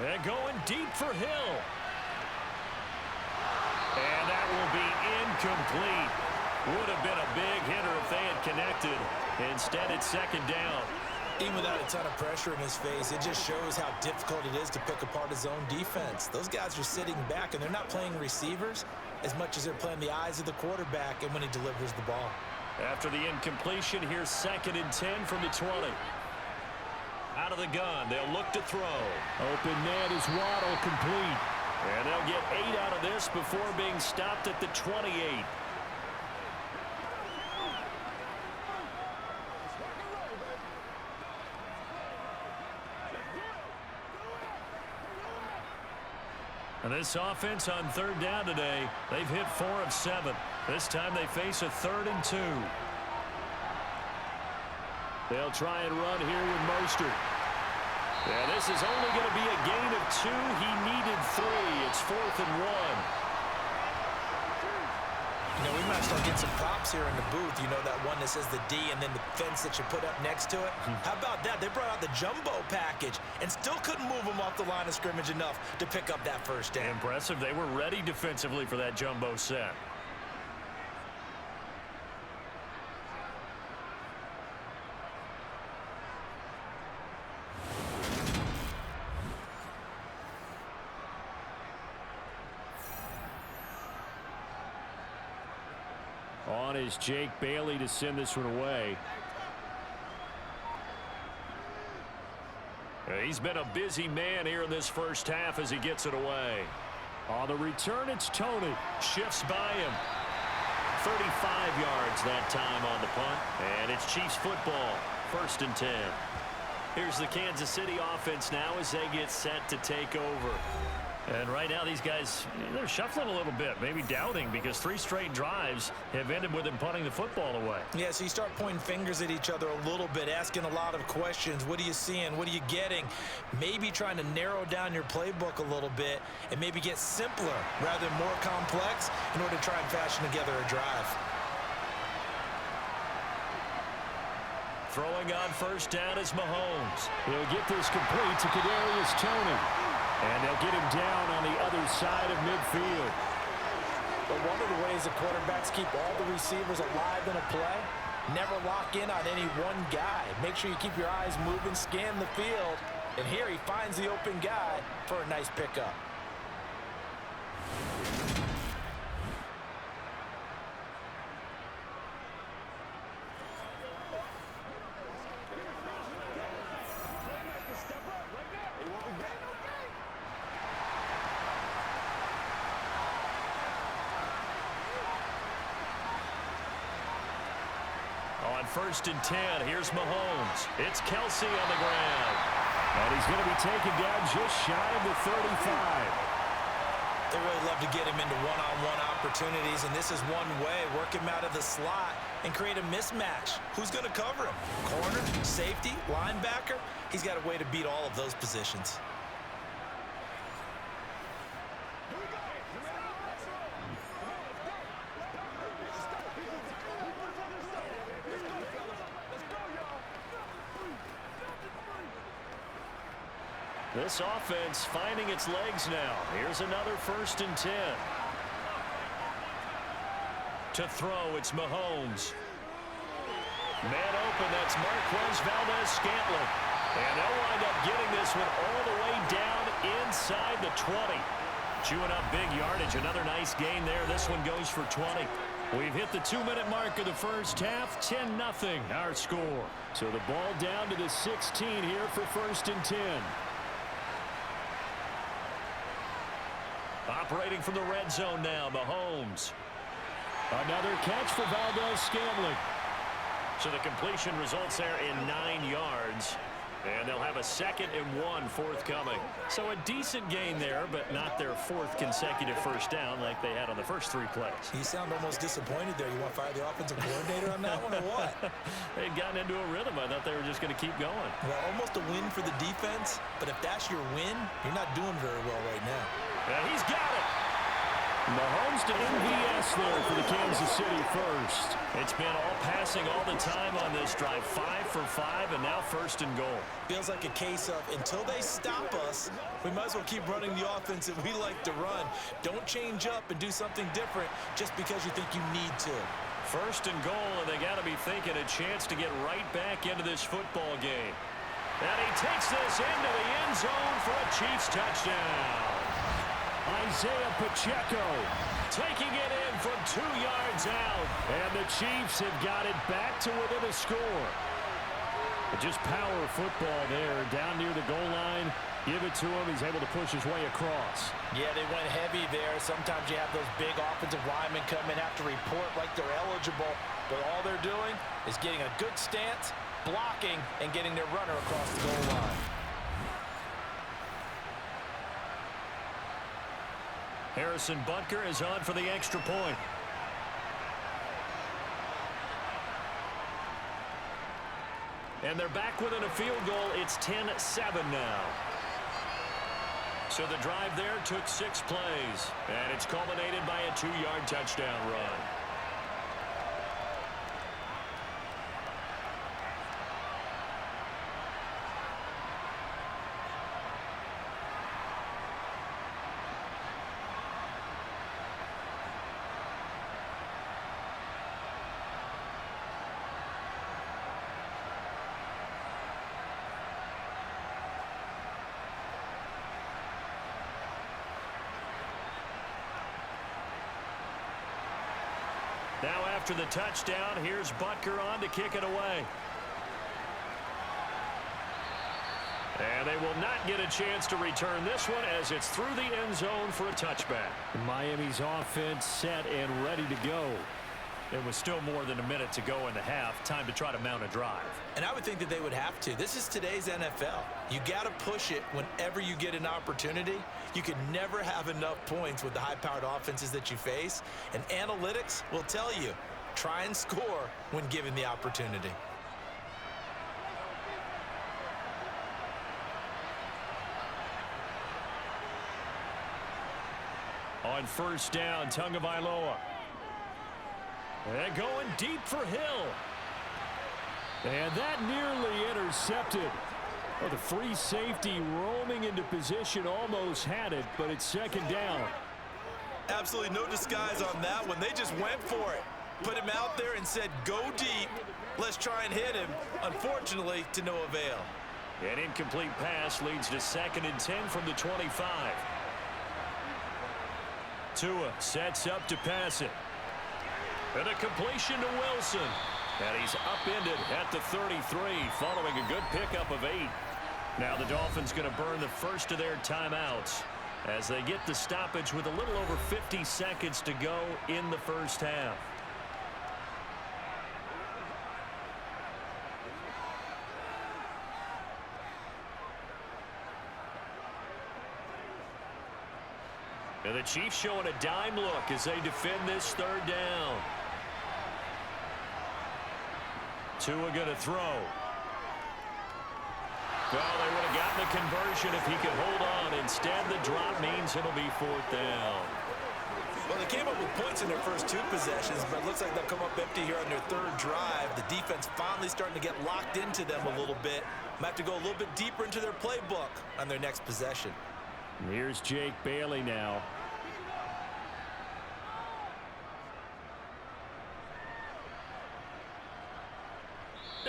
And going deep for Hill. And that will be incomplete. Would have been a big hitter if they had connected. Instead, it's 2nd down. Even without a ton of pressure in his face, it just shows how difficult it is to pick apart his own defense. Those guys are sitting back, and they're not playing receivers as much as they're playing the eyes of the quarterback and when he delivers the ball. After the incompletion, here's 2nd and 10 from the 20. Out of the gun, they'll look to throw. Open net is Waddle, complete. And they'll get 8 out of this before being stopped at the 28. And this offense on 3rd down today, they've hit 4 of 7. This time they face a 3rd and 2. They'll try and run here with Mostert. Yeah, this is only going to be a gain of 2. He needed 3. It's 4th and 1. You know, we might start getting some props here in the booth. You know, that one that says the D and then the fence that you put up next to it? How about that? They brought out the jumbo package and still couldn't move them off the line of scrimmage enough to pick up that 1st down. Impressive. They were ready defensively for that jumbo set. On is Jake Bailey to send this one away. He's been a busy man here in this first half as he gets it away. On the return, it's Tony. Shifts by him. 35 yards that time on the punt. And it's Chiefs football. 1st and 10. Here's the Kansas City offense now as they get set to take over. And right now these guys, they're shuffling a little bit, maybe doubting, because 3 straight drives have ended with them punting the football away. Yeah, so you start pointing fingers at each other a little bit, asking a lot of questions. What are you seeing? What are you getting? Maybe trying to narrow down your playbook a little bit and maybe get simpler rather than more complex in order to try and fashion together a drive. Throwing on 1st down is Mahomes. He'll get this complete to Kadarius Toney. And they'll get him down on the other side of midfield. But one of the ways the quarterbacks keep all the receivers alive in a play, never lock in on any one guy. Make sure you keep your eyes moving, scan the field. And here he finds the open guy for a nice pickup. 1st and 10. Here's Mahomes. It's Kelsey on the ground. And he's going to be taken down just shy of the 35. They really love to get him into one-on-one opportunities, and this is one way. Work him out of the slot and create a mismatch. Who's going to cover him? Corner, safety, linebacker? He's got a way to beat all of those positions. This offense finding its legs now. Here's another 1st and 10. To throw, it's Mahomes. Man open, that's Marquez Valdez-Scantling. And they'll wind up getting this one all the way down inside the 20. Chewing up big yardage. Another nice gain there. This one goes for 20. We've hit the 2-minute mark of the first half. 10-0 our score. So the ball down to the 16 here for 1st and 10. Operating from the red zone now, Mahomes. Another catch for Valdez-Scantling. So the completion results there in 9 yards. And they'll have a 2nd and 1 forthcoming. So a decent gain there, but not their 4th consecutive first down like they had on the first 3 plays. You sound almost disappointed there. You want to fire the offensive coordinator on that one or what? They'd gotten into a rhythm. I thought they were just going to keep going. Well, almost a win for the defense, but if that's your win, you're not doing very well right now. And he's got it. Mahomes to MVS there for the Kansas City first. It's been all passing all the time on this drive. 5 for 5, and now 1st and goal. Feels like a case of until they stop us, we might as well keep running the offense that we like to run. Don't change up and do something different just because you think you need to. 1st and goal, and they got to be thinking a chance to get right back into this football game. And he takes this into the end zone for a Chiefs touchdown. Isaiah Pacheco taking it in from 2 yards out. And the Chiefs have got it back to within a score. Just power football there down near the goal line. Give it to him. He's able to push his way across. Yeah, they went heavy there. Sometimes you have those big offensive linemen come in, have to report like they're eligible. But all they're doing is getting a good stance, blocking, and getting their runner across the goal line. Harrison Butker is on for the extra point. And they're back within a field goal. It's 10-7 now. So the drive there took 6 plays. And it's culminated by a 2-yard touchdown run. Now after the touchdown, here's Butker on to kick it away. And they will not get a chance to return this one as it's through the end zone for a touchback. Miami's offense set and ready to go. It was still more than a minute to go in the half. Time to try to mount a drive. And I would think that they would have to. This is today's NFL. You got to push it whenever you get an opportunity. You can never have enough points with the high-powered offenses that you face. And analytics will tell you, try and score when given the opportunity. On 1st down, Tagovailoa. And going deep for Hill. And that nearly intercepted. Oh, the free safety roaming into position almost had it, but it's 2nd down. Absolutely no disguise on that one. They just went for it. Put him out there and said, go deep. Let's try and hit him. Unfortunately, to no avail. An incomplete pass leads to 2nd and 10 from the 25. Tua sets up to pass it. And a completion to Wilson. And he's upended at the 33 following a good pickup of 8. Now the Dolphins going to burn the first of their timeouts as they get the stoppage with a little over 50 seconds to go in the first half. And the Chiefs showing a dime look as they defend this third down. Tua going to throw. Well, they would have gotten the conversion if he could hold on. Instead, the drop means it'll be fourth down. Well, they came up with points in their first 2 possessions, but it looks like they'll come up empty here on their third drive. The defense finally starting to get locked into them a little bit. Might have to go a little bit deeper into their playbook on their next possession. Here's Jake Bailey now.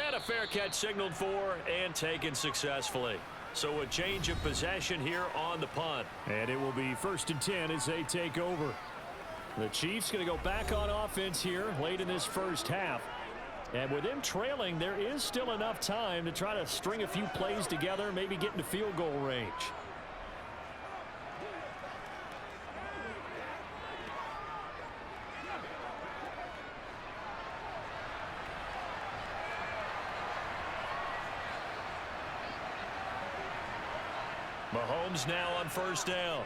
And a fair catch signaled for and taken successfully. So a change of possession here on the punt. And it will be 1st and 10 as they take over. The Chiefs going to go back on offense here late in this first half. And with them trailing, there is still enough time to try to string a few plays together, maybe get into field goal range. Mahomes now on first down.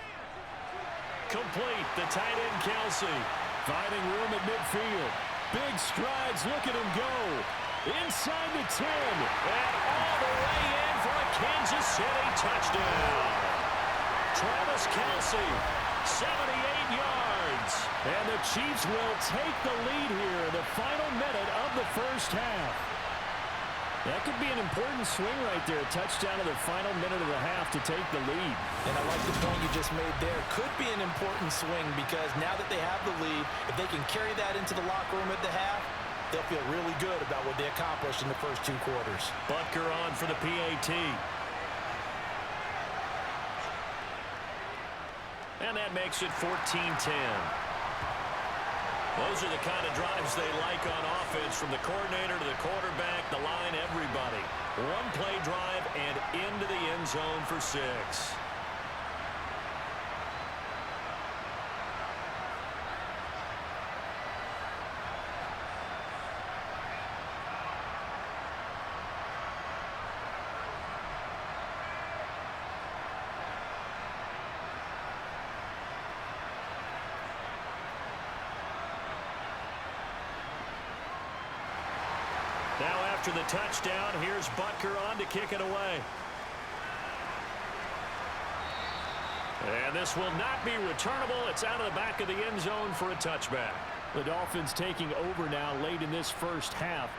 Complete. The tight end, Kelsey. Finding room at midfield. Big strides. Look at him go. Inside the 10. And all the way in for a Kansas City touchdown. Travis Kelsey, 78 yards. And the Chiefs will take the lead here in the final minute of the first half. That could be an important swing right there. A touchdown in the final minute of the half to take the lead. And I like the point you just made there. Could be an important swing because now that they have the lead, if they can carry that into the locker room at the half, they'll feel really good about what they accomplished in the first 2 quarters. Butker on for the PAT. And that makes it 14-10. Those are the kind of drives they like on offense, from the coordinator to the quarterback, the line, everybody. 1-play drive and into the end zone for 6. Now after the touchdown, here's Butker on to kick it away. And this will not be returnable. It's out of the back of the end zone for a touchback. The Dolphins taking over now late in this first half.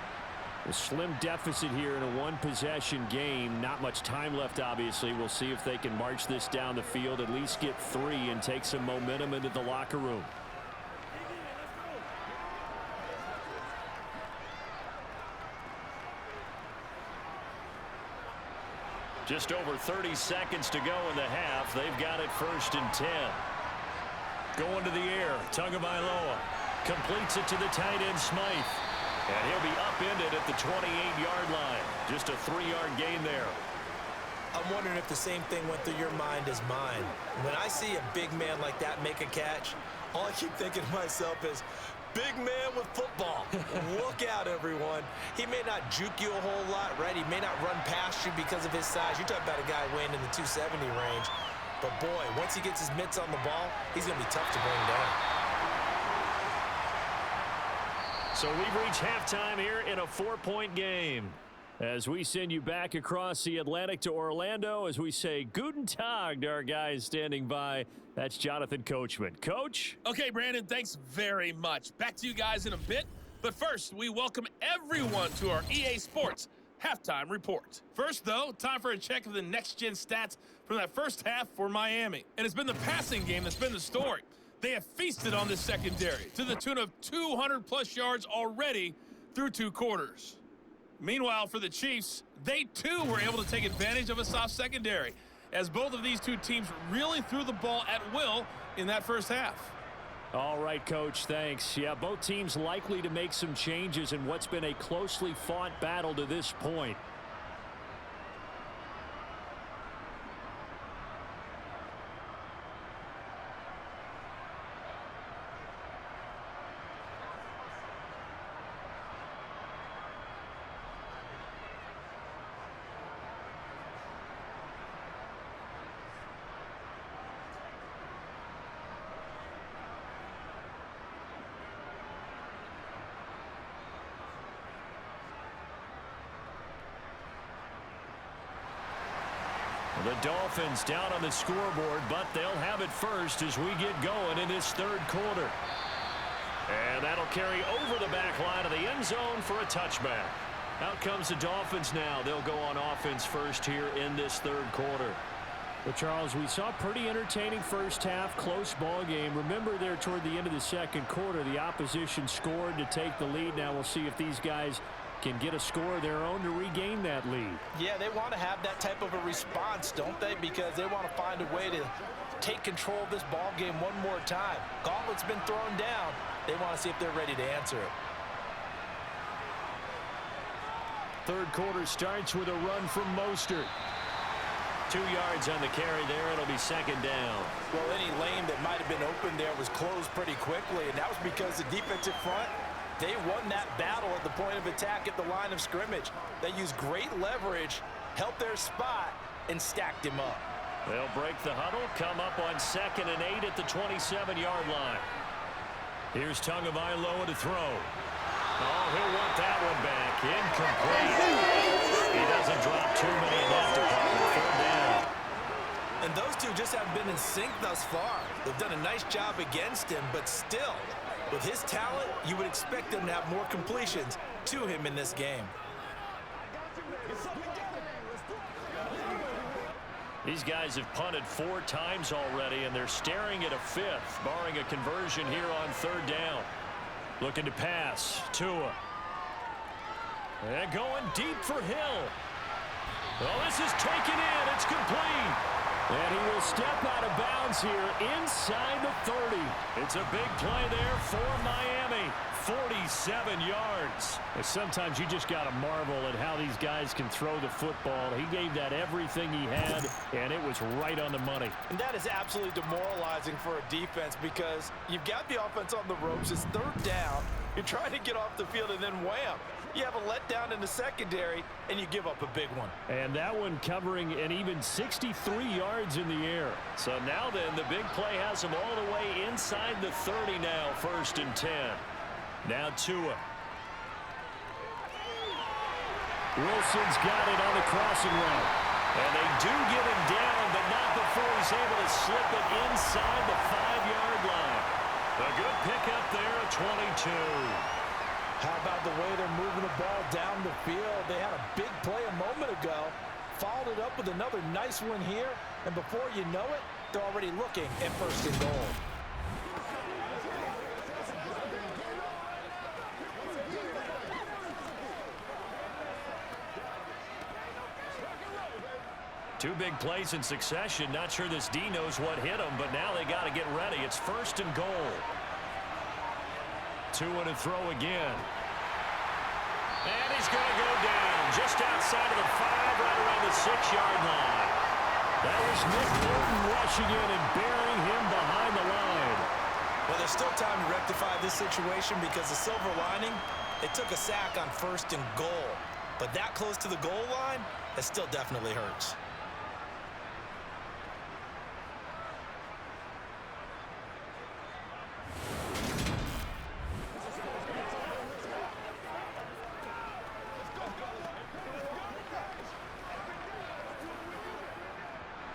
A slim deficit here in a 1-possession game. Not much time left, obviously. We'll see if they can march this down the field, at least get 3 and take some momentum into the locker room. Just over 30 seconds to go in the half. They've got it 1st and 10. Going to the air. Tagovailoa completes it to the tight end, Smythe. And he'll be upended at the 28-yard line. Just a 3-yard gain there. I'm wondering if the same thing went through your mind as mine. When I see a big man like that make a catch, all I keep thinking to myself is, big man with football. Look out, everyone. He may not juke you a whole lot, right? He may not run past you because of his size. You're talking about a guy weighing in the 270 range. But, boy, once he gets his mitts on the ball, he's going to be tough to bring down. So we've reached halftime here in a 4-point game. As we send you back across the Atlantic to Orlando, as we say Guten Tag to our guys standing by. That's Jonathan Coachman. Coach? Okay, Brandon, thanks very much. Back to you guys in a bit. But first, we welcome everyone to our EA Sports Halftime Report. First, though, time for a check of the next-gen stats from that first half for Miami. And it's been the passing game that's been the story. They have feasted on this secondary to the tune of 200-plus yards already through 2 quarters. Meanwhile, for the Chiefs, they too were able to take advantage of a soft secondary, as both of these 2 teams really threw the ball at will in that first half. All right, Coach, thanks. Yeah, both teams likely to make some changes in what's been a closely fought battle to this point. The Dolphins down on the scoreboard, but they'll have it first as we get going in this third quarter. And that'll carry over the back line of the end zone for a touchback. Out comes the Dolphins now. They'll go on offense first here in this third quarter. Well, Charles, we saw a pretty entertaining first half, close ball game. Remember there toward the end of the second quarter, the opposition scored to take the lead. Now we'll see if these guys can get a score of their own to regain that lead. Yeah, they want to have that type of a response, don't they? Because they want to find a way to take control of this ball game one more time. Gauntlet's been thrown down. They want to see if they're ready to answer it. Third quarter starts with a run from Mostert. 2 yards on the carry there. It'll be second down. Well, any lane that might have been open there was closed pretty quickly, and that was because the defensive front, they won that battle at the point of attack at the line of scrimmage. They used great leverage, helped their spot, and stacked him up. They'll break the huddle, come up on 2nd and 8 at the 27-yard line. Here's Tagovailoa to throw. Oh, he'll want that one back. Incomplete. He doesn't drop too many in that department. Third down. And those two just haven't been in sync thus far. They've done a nice job against him, but still, with his talent, you would expect them to have more completions to him in this game. These guys have punted 4 times already, and they're staring at a 5th, barring a conversion here on third down. Looking to pass. Tua. And going deep for Hill. Well, this is taken in. It's complete. And he will step out of bounds here inside the 30. It's a big play there for Miami. 47 yards. And sometimes you just got to marvel at how these guys can throw the football. He gave that everything he had, and it was right on the money. And that is absolutely demoralizing for a defense because you've got the offense on the ropes. It's third down. You're trying to get off the field, and then wham. You have a letdown in the secondary, and you give up a big one. And that one covering an even 63 yards in the air. So now then, the big play has them all the way inside the 30 now, 1st and 10. Now Tua. Wilson's got it on the crossing route. And they do get him down, but not before he's able to slip it inside the 5-yard line. A good pickup there at 22. How about the way they're moving the ball down the field? They had a big play a moment ago, followed it up with another nice one here, and before you know it, they're already looking at 1st and goal. Two big plays in succession. Not sure this D knows what hit him, but now they got to get ready. It's 1st and goal. Tua to throw again. And he's going to go down just outside of the 5, right around the 6-yard line. That was Nick Bolton rushing in and burying him behind the line. Well, there's still time to rectify this situation because the silver lining, it took a sack on 1st and goal. But that close to the goal line, it still definitely hurts.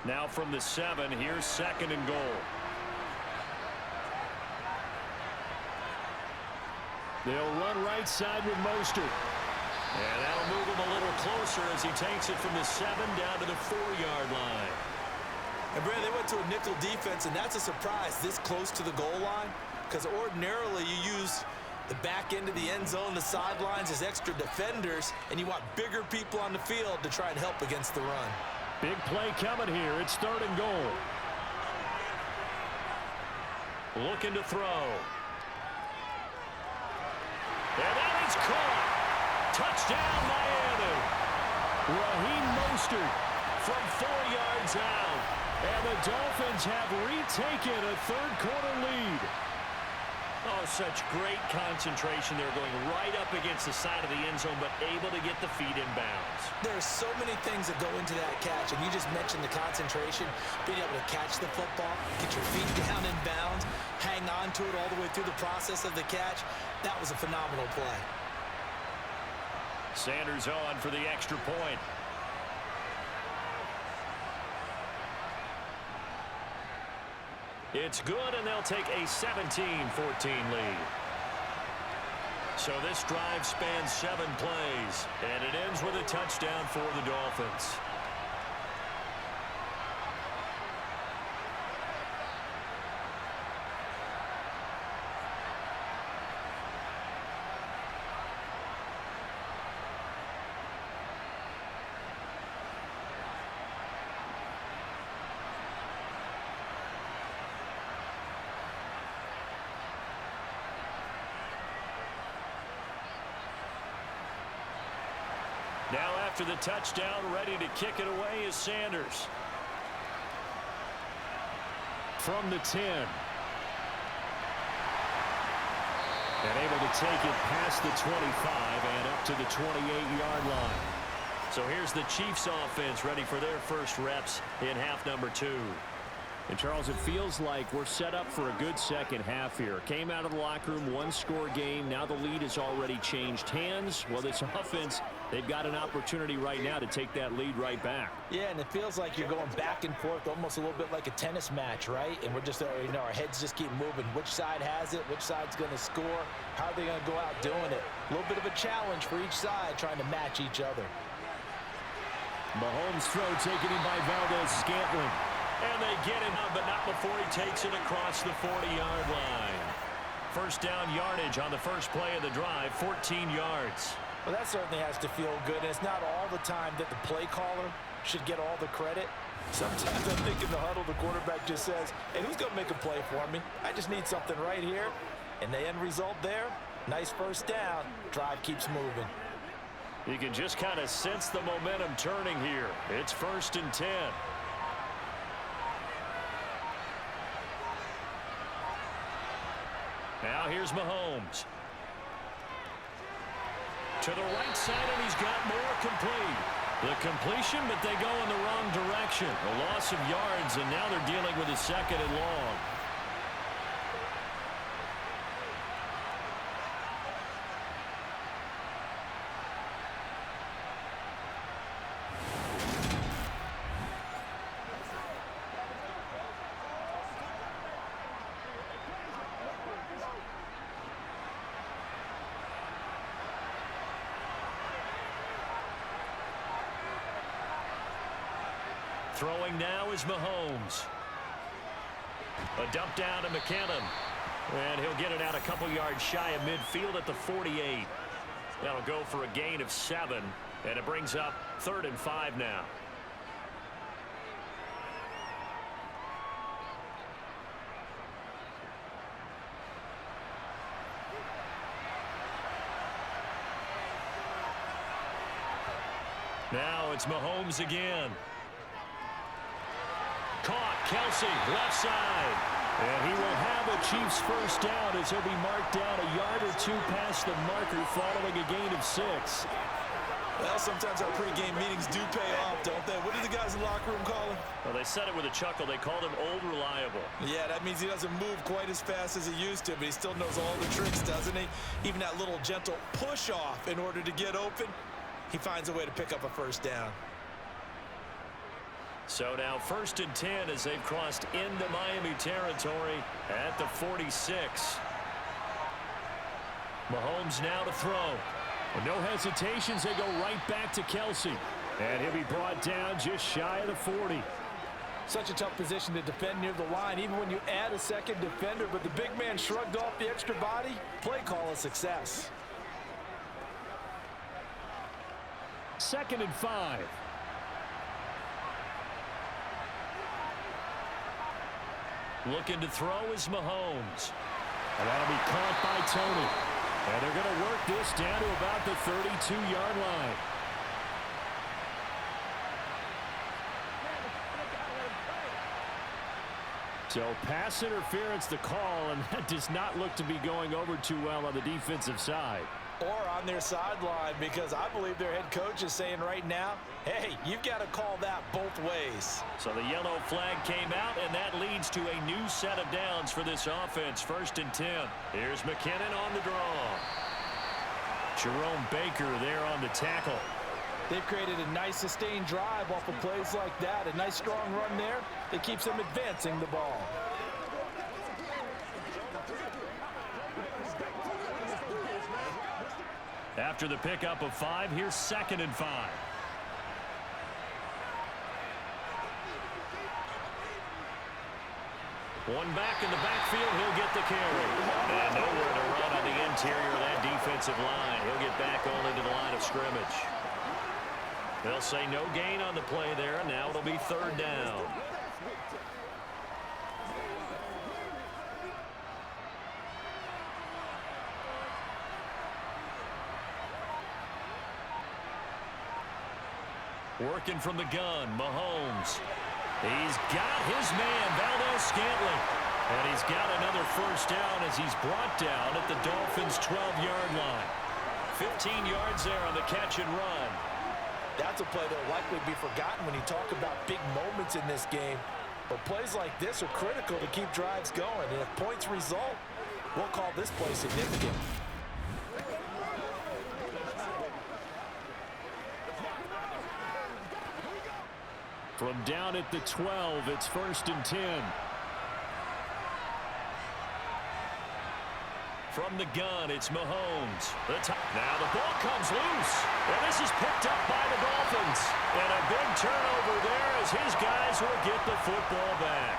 Now from the 7, here's 2nd and goal. They'll run right side with Mostert. And that'll move him a little closer as he takes it from the 7 down to the 4-yard line. And Brad, they went to a nickel defense, and that's a surprise this close to the goal line because ordinarily you use the back end of the end zone, the sidelines as extra defenders, and you want bigger people on the field to try and help against the run. Big play coming here. It's 3rd and goal. Looking to throw. And that is caught. Touchdown, Miami. Raheem Mostert from 4 yards out. And the Dolphins have retaken a third-quarter lead. Oh, such great concentration. They're going right up against the side of the end zone, but able to get the feet in bounds. There's so many things that go into that catch, and you just mentioned the concentration, being able to catch the football, get your feet down in bounds, hang on to it all the way through the process of the catch. That was a phenomenal play. Sanders on for the extra point. It's good, and they'll take a 17-14 lead. So this drive spans 7 plays, and it ends with a touchdown for the Dolphins. Now after the touchdown, ready to kick it away is Sanders. From the 10. And able to take it past the 25 and up to the 28-yard line. So here's the Chiefs offense ready for their first reps in half number 2. And, Charles, it feels like we're set up for a good second half here. Came out of the locker room, one-score game. Now the lead has already changed hands. Well, this offense, they've got an opportunity right now to take that lead right back. Yeah, and it feels like you're going back and forth, almost a little bit like a tennis match, right? And we're just, our heads just keep moving. Which side has it? Which side's going to score? How are they going to go out doing it? A little bit of a challenge for each side, trying to match each other. Mahomes' throw taken in by Valdez-Scantling. And they get him, but not before he takes it across the 40-yard line. First down yardage on the first play of the drive, 14 yards. Well, that certainly has to feel good. And it's not all the time that the play caller should get all the credit. Sometimes I think in the huddle, the quarterback just says, hey, who's going to make a play for me? I just need something right here. And the end result there, nice first down. Drive keeps moving. You can just kind of sense the momentum turning here. It's 1st and 10. Now here's Mahomes. To the right side, and he's got more complete. The completion, but they go in the wrong direction. A loss of yards, and now they're dealing with a 2nd and long. Throwing now is Mahomes. A dump down to McKinnon. And he'll get it out a couple yards shy of midfield at the 48. That'll go for a gain of 7. And it brings up 3rd and 5 now. Now it's Mahomes again. Caught, Kelsey, left side. And he will have a Chiefs first down as he'll be marked down a yard or 2 past the marker following a gain of 6. Well, sometimes our pregame meetings do pay off, don't they? What do the guys in the locker room call him? Well, they said it with a chuckle. They called him Old Reliable. Yeah, that means he doesn't move quite as fast as he used to, but he still knows all the tricks, doesn't he? Even that little gentle push-off in order to get open, he finds a way to pick up a first down. So now 1st and 10 as they've crossed into Miami territory at the 46. Mahomes now to throw. And no hesitations, they go right back to Kelsey. And he'll be brought down just shy of the 40. Such a tough position to defend near the line, even when you add a second defender, but the big man shrugged off the extra body. Play call a success. 2nd and 5. Looking to throw is Mahomes. And that'll be caught by Tony. And they're going to work this down to about the 32-yard line. So pass interference the call, and that does not look to be going over too well on the defensive side. Or on their sideline, because I believe their head coach is saying right now, hey, you've got to call that both ways. So the yellow flag came out, and that leads to a new set of downs for this offense. 1st and 10. Here's McKinnon on the draw. Jerome Baker there on the tackle. They've created a nice sustained drive off of plays like that. A nice strong run there that keeps them advancing the ball. After the pickup of 5, here's 2nd and 5. One back in the backfield, he'll get the carry. And nowhere to run on the interior of that defensive line. He'll get back only to the line of scrimmage. They'll say no gain on the play there, and now it'll be 3rd down. Working from the gun, Mahomes. He's got his man, Valdez-Scantling. And he's got another 1st down as he's brought down at the Dolphins' 12-yard line. 15 yards there on the catch and run. That's a play that will likely be forgotten when you talk about big moments in this game. But plays like this are critical to keep drives going. And if points result, we'll call this play significant. From down at the 12, it's 1st and 10. From the gun, it's Mahomes. Now the ball comes loose. And this is picked up by the Dolphins. And a big turnover there as his guys will get the football back.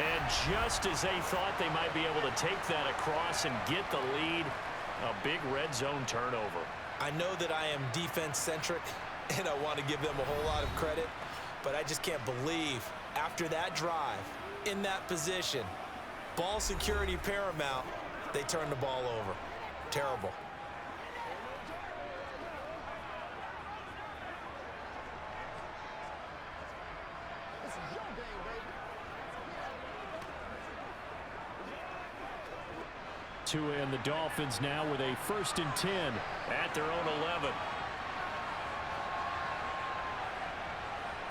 And just as they thought they might be able to take that across and get the lead, a big red zone turnover. I know that I am defense-centric, and I want to give them a whole lot of credit, but I just can't believe after that drive, in that position, ball security paramount, they turn the ball over. Terrible. Tua and the Dolphins now with a 1st and 10 at their own 11.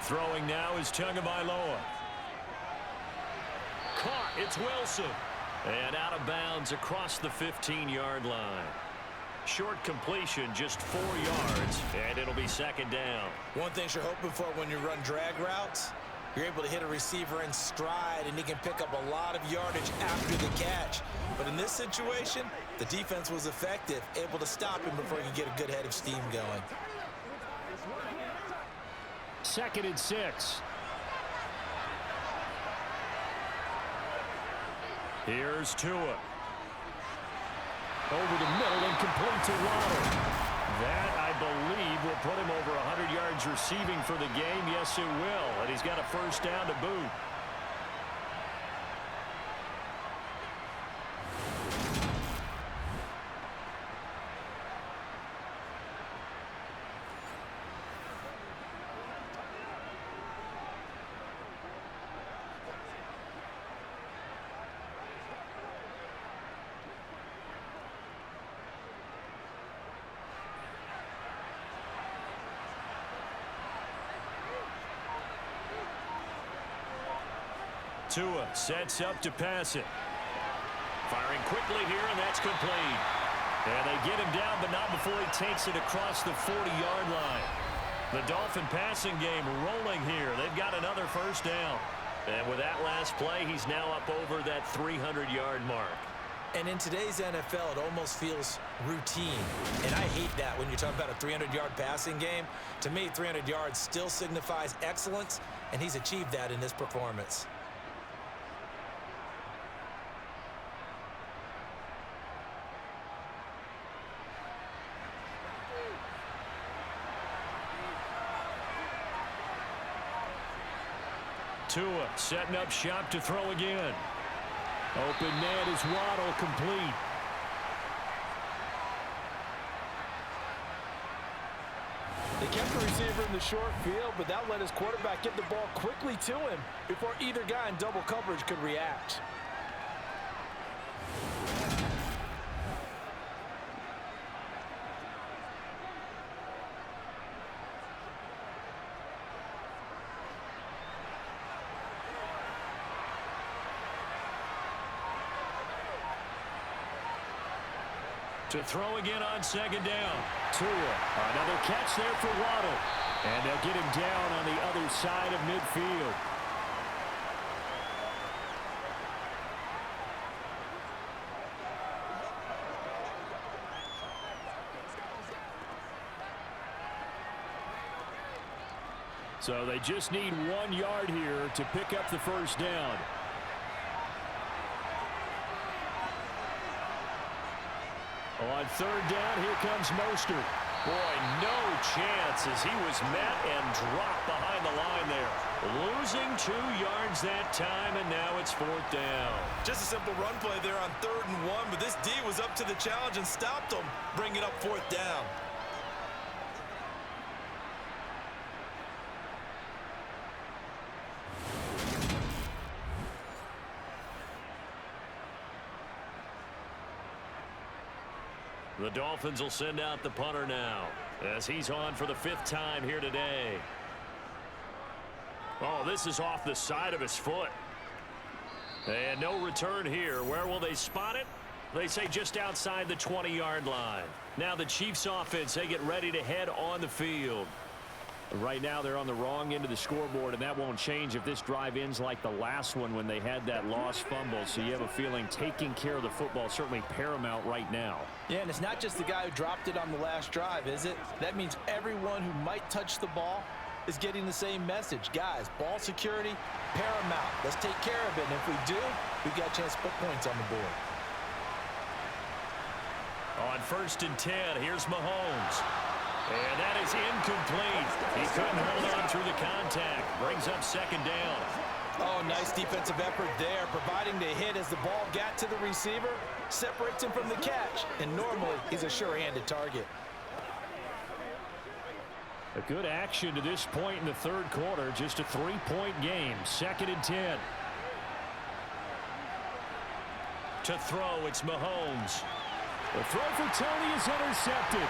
Throwing now is Tagovailoa. Caught, it's Wilson. And out of bounds across the 15-yard line. Short completion, just 4 yards, and it'll be 2nd down. One thing you're hoping for when you run drag routes, you're able to hit a receiver in stride, and he can pick up a lot of yardage after the catch. But in this situation, the defense was effective, able to stop him before he could get a good head of steam going. 2nd and 6. Here's Tua. Over the middle and complete to Waddle. That, I believe, will put him over 100 yards receiving for the game. Yes, it will. And he's got a 1st down to boot. Tua sets up to pass it. Firing quickly here, and that's complete. And they get him down, but not before he takes it across the 40-yard line. The Dolphin passing game rolling here. They've got another 1st down. And with that last play, he's now up over that 300-yard mark. And in today's NFL, it almost feels routine. And I hate that when you talk about a 300-yard passing game. To me, 300 yards still signifies excellence, and he's achieved that in this performance. Tua setting up shop to throw again. Open net is Waddle, complete. They kept the receiver in the short field, but that let his quarterback get the ball quickly to him before either guy in double coverage could react. To throw again on 2nd down. Tua, another catch there for Waddle. And they'll get him down on the other side of midfield. So they just need 1 yard here to pick up the first down. On third down, here comes Mostert. Boy, no chance as he was met and dropped behind the line there. Losing 2 yards that time, and now it's 4th down. Just a simple run play there on 3rd and 1, but this D was up to the challenge and stopped him, bringing up 4th down. The Dolphins will send out the punter now as he's on for the 5th time here today. Oh, this is off the side of his foot. And no return here. Where will they spot it? They say just outside the 20-yard line. Now the Chiefs offense, they get ready to head on the field. Right now they're on the wrong end of the scoreboard, and that won't change if this drive ends like the last one when they had that lost fumble. So you have a feeling taking care of the football is certainly paramount right now. Yeah, and it's not just the guy who dropped it on the last drive, is it? That means everyone who might touch the ball is getting the same message. Guys, ball security, paramount. Let's take care of it, and if we do, we've got a chance to put points on the board. On 1st and 10, here's Mahomes. And that is incomplete. He couldn't hold on through the contact. Brings up 2nd down. Oh, nice defensive effort there, providing the hit as the ball got to the receiver, separates him from the catch, and normally he's a sure-handed target. A good action to this point in the 3rd quarter. Just a 3-point game. 2nd and 10. To throw, it's Mahomes. The throw for Tony is intercepted.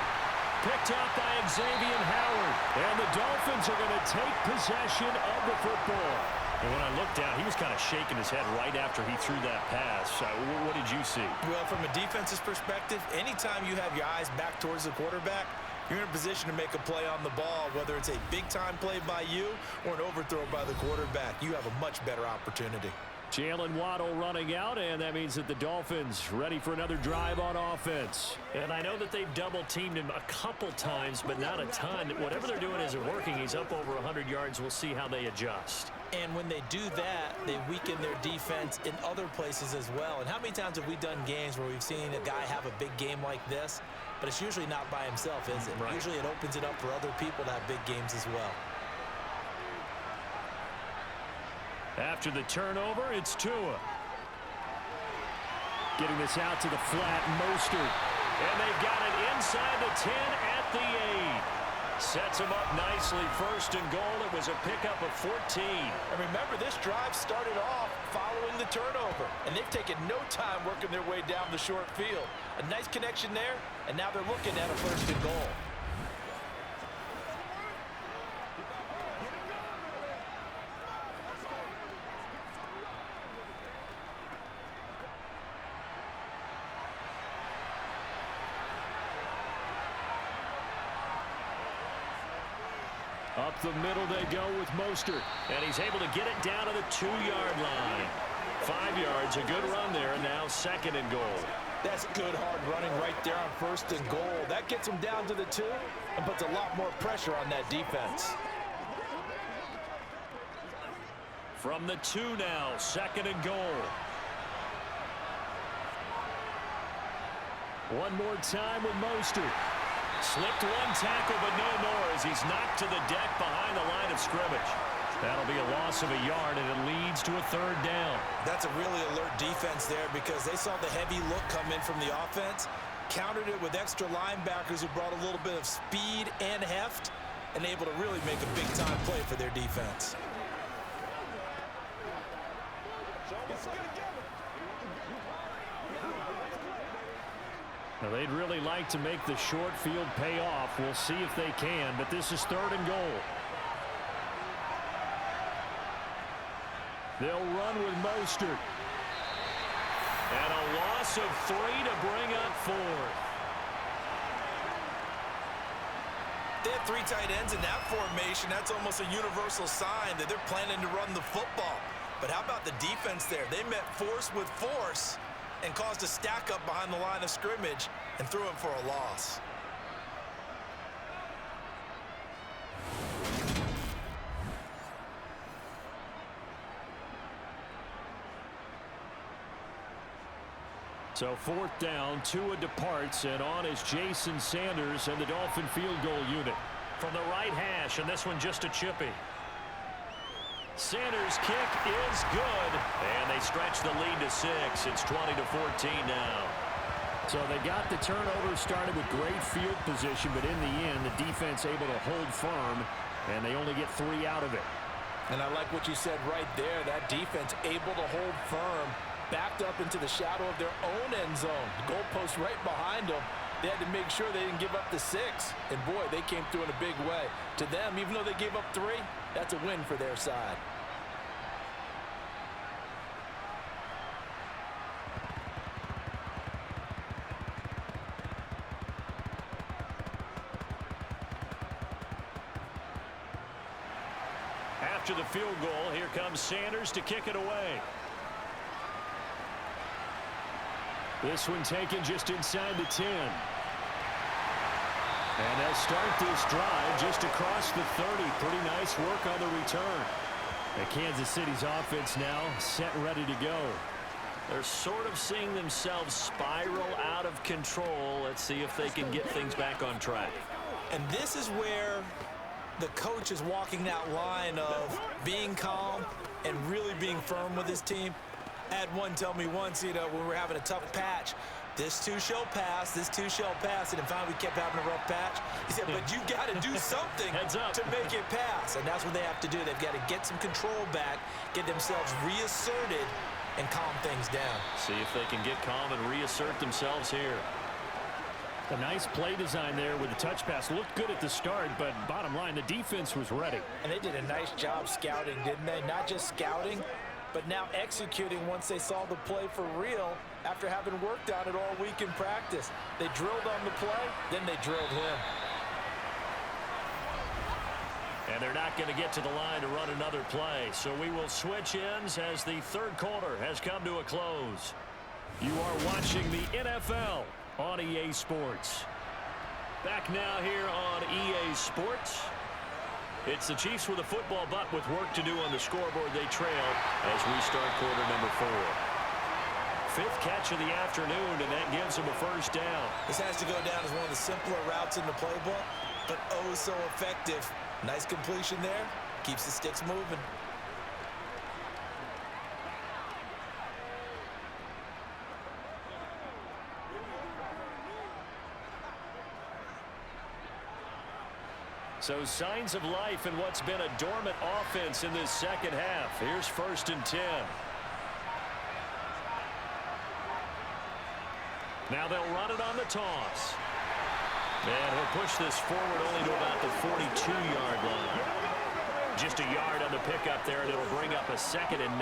Picked up by Xavier Howard. And the Dolphins are going to take possession of the football. And when I looked down, he was kind of shaking his head right after he threw that pass. What did you see? Well, from a defense's perspective, anytime you have your eyes back towards the quarterback, you're in a position to make a play on the ball, whether it's a big-time play by you or an overthrow by the quarterback. You have a much better opportunity. Jalen Waddle running out, and that means that the Dolphins ready for another drive on offense. And I know that they've double-teamed him a couple times, but not a ton. Whatever they're doing isn't working. He's up over 100 yards. We'll see how they adjust. And when they do that, they weaken their defense in other places as well. And how many times have we done games where we've seen a guy have a big game like this, but it's usually not by himself, is it? Right. Usually it opens it up for other people to have big games as well. After the turnover, it's Tua. Getting this out to the flat, Mostert. And they've got it inside the 10 at the 8. Sets him up nicely. 1st and goal. It was a pickup of 14. And remember, this drive started off following the turnover. And they've taken no time working their way down the short field. A nice connection there, and now they're looking at a 1st and goal. Up the middle they go with Mostert. And he's able to get it down to the 2-yard line. 5 yards, a good run there, and now 2nd and goal. That's good hard running right there on 1st and goal. That gets him down to the 2 and puts a lot more pressure on that defense. From the 2 now, 2nd and goal. One more time with Mostert. Slipped one tackle, but no more as he's knocked to the deck behind the line of scrimmage. That'll be a loss of a yard, and it leads to a 3rd down. That's a really alert defense there because they saw the heavy look come in from the offense, countered it with extra linebackers who brought a little bit of speed and heft, and able to really make a big-time play for their defense. Now, they'd really like to make the short field pay off. We'll see if they can, but this is 3rd and goal. They'll run with Mostert. And a loss of 3 to bring up 4th. They have 3 tight ends in that formation. That's almost a universal sign that they're planning to run the football. But how about the defense there? They met force with force and caused a stack up behind the line of scrimmage and threw him for a loss. So 4th down, Tua departs, and on is Jason Sanders and the Dolphin field goal unit. From the right hash, and this one just a chippy. Sanders' kick is good, and they stretch the lead to 6. It's 20-14 now. So they got the turnover started with great field position, but in the end, the defense able to hold firm, and they only get 3 out of it. And I like what you said right there. That defense able to hold firm, backed up into the shadow of their own end zone. The goalpost right behind them. They had to make sure they didn't give up the 6. And, boy, they came through in a big way. To them, even though they gave up 3, that's a win for their side. After the field goal, here comes Sanders to kick it away. This one taken just inside the 10. And they'll start this drive just across the 30. Pretty nice work on the return. And Kansas City's offense now set and ready to go. They're sort of seeing themselves spiral out of control. Let's see if they can get things back on track. And this is where the coach is walking that line of being calm and really being firm with his team. I had one tell me once, when we were having a tough patch, this too shall pass, this too shall pass, and finally we kept having a rough patch. He said, but you got to do something to make it pass, and that's what they have to do. They've got to get some control back, get themselves reasserted, and calm things down. See if they can get calm and reassert themselves here. A nice play design there with the touch pass. Looked good at the start, but bottom line, the defense was ready. And they did a nice job scouting, didn't they? Not just scouting, but now executing once they saw the play for real after having worked on it all week in practice. They drilled on the play, then they drilled him. And they're not going to get to the line to run another play. So we will switch ends as the third quarter has come to a close. You are watching the NFL on EA Sports. Back now here on EA Sports. It's the Chiefs with a football, but with work to do on the scoreboard. They trail as we start quarter number 4. 5th catch of the afternoon, and that gives them a first down. This has to go down as one of the simpler routes in the playbook, but oh so effective. Nice completion there. Keeps the sticks moving. So signs of life in what's been a dormant offense in this second half. Here's 1st and 10. Now they'll run it on the toss. And he'll push this forward only to about the 42-yard line. Just a yard on the pickup there, and it'll bring up a 2nd and 9.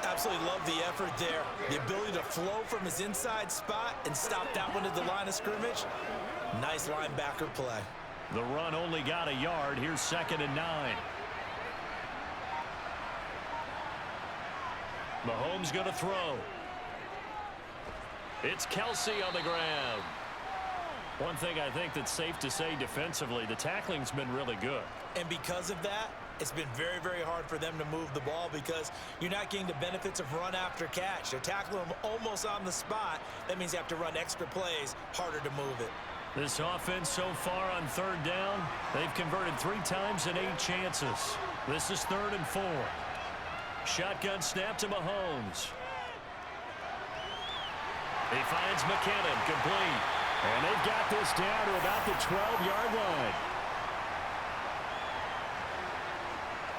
Absolutely love the effort there. The ability to flow from his inside spot and stop that one at the line of scrimmage. Nice linebacker play. The run only got a yard. Here's 2nd and 9. Mahomes going to throw. It's Kelsey on the ground. One thing I think that's safe to say defensively, the tackling's been really good. And because of that, it's been very, very hard for them to move the ball because you're not getting the benefits of run after catch. They're tackling them almost on the spot. That means you have to run extra plays, harder to move it. This offense so far on 3rd down, they've converted 3 times in 8 chances. This is 3rd and 4. Shotgun snap to Mahomes. He finds McKinnon, complete. And they've got this down to about the 12-yard line.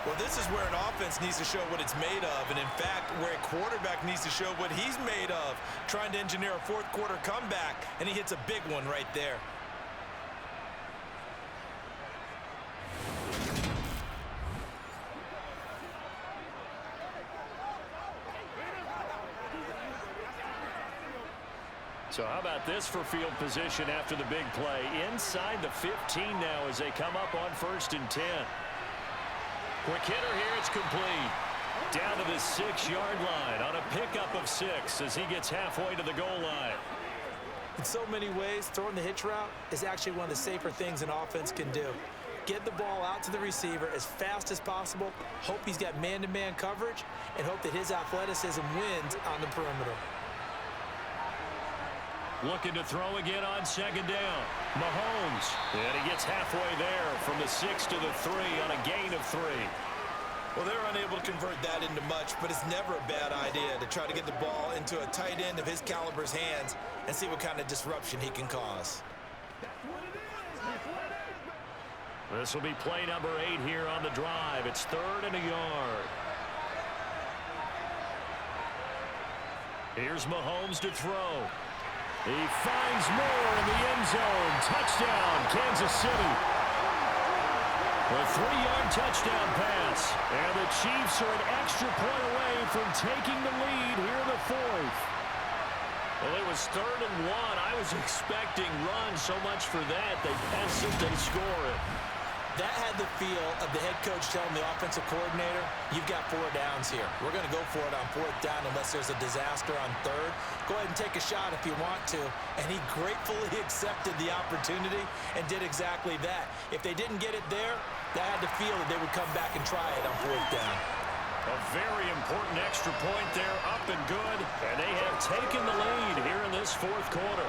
Well, this is where an offense needs to show what it's made of, and in fact, where a quarterback needs to show what he's made of, trying to engineer a 4th quarter comeback, and he hits a big one right there. So how about this for field position after the big play? Inside the 15 now as they come up on 1st and 10. Quick hitter here, it's complete. Down to the 6-yard line on a pickup of 6 as he gets halfway to the goal line. In so many ways, throwing the hitch route is actually one of the safer things an offense can do. Get the ball out to the receiver as fast as possible, hope he's got man-to-man coverage, and hope that his athleticism wins on the perimeter. Looking to throw again on second down. Mahomes. And he gets halfway there from the 6 to the 3 on a gain of 3. Well, they're unable to convert that into much, but it's never a bad idea to try to get the ball into a tight end of his caliber's hands and see what kind of disruption he can cause. This will be play number 8 here on the drive. It's 3rd and a yard. Here's Mahomes to throw. He finds Moore in the end zone. Touchdown, Kansas City. A 3-yard touchdown pass. And the Chiefs are an extra point away from taking the lead here in the 4th. Well, it was 3rd and 1. I was expecting runs so much for that. They pass it, they score it. That had the feel of the head coach telling the offensive coordinator, you've got 4 downs here. We're going to go for it on 4th down unless there's a disaster on 3rd. Go ahead and take a shot if you want to. And he gratefully accepted the opportunity and did exactly that. If they didn't get it there, that had the feel that they would come back and try it on 4th down. A very important extra point there, up and good. And they have taken the lead here in this 4th quarter.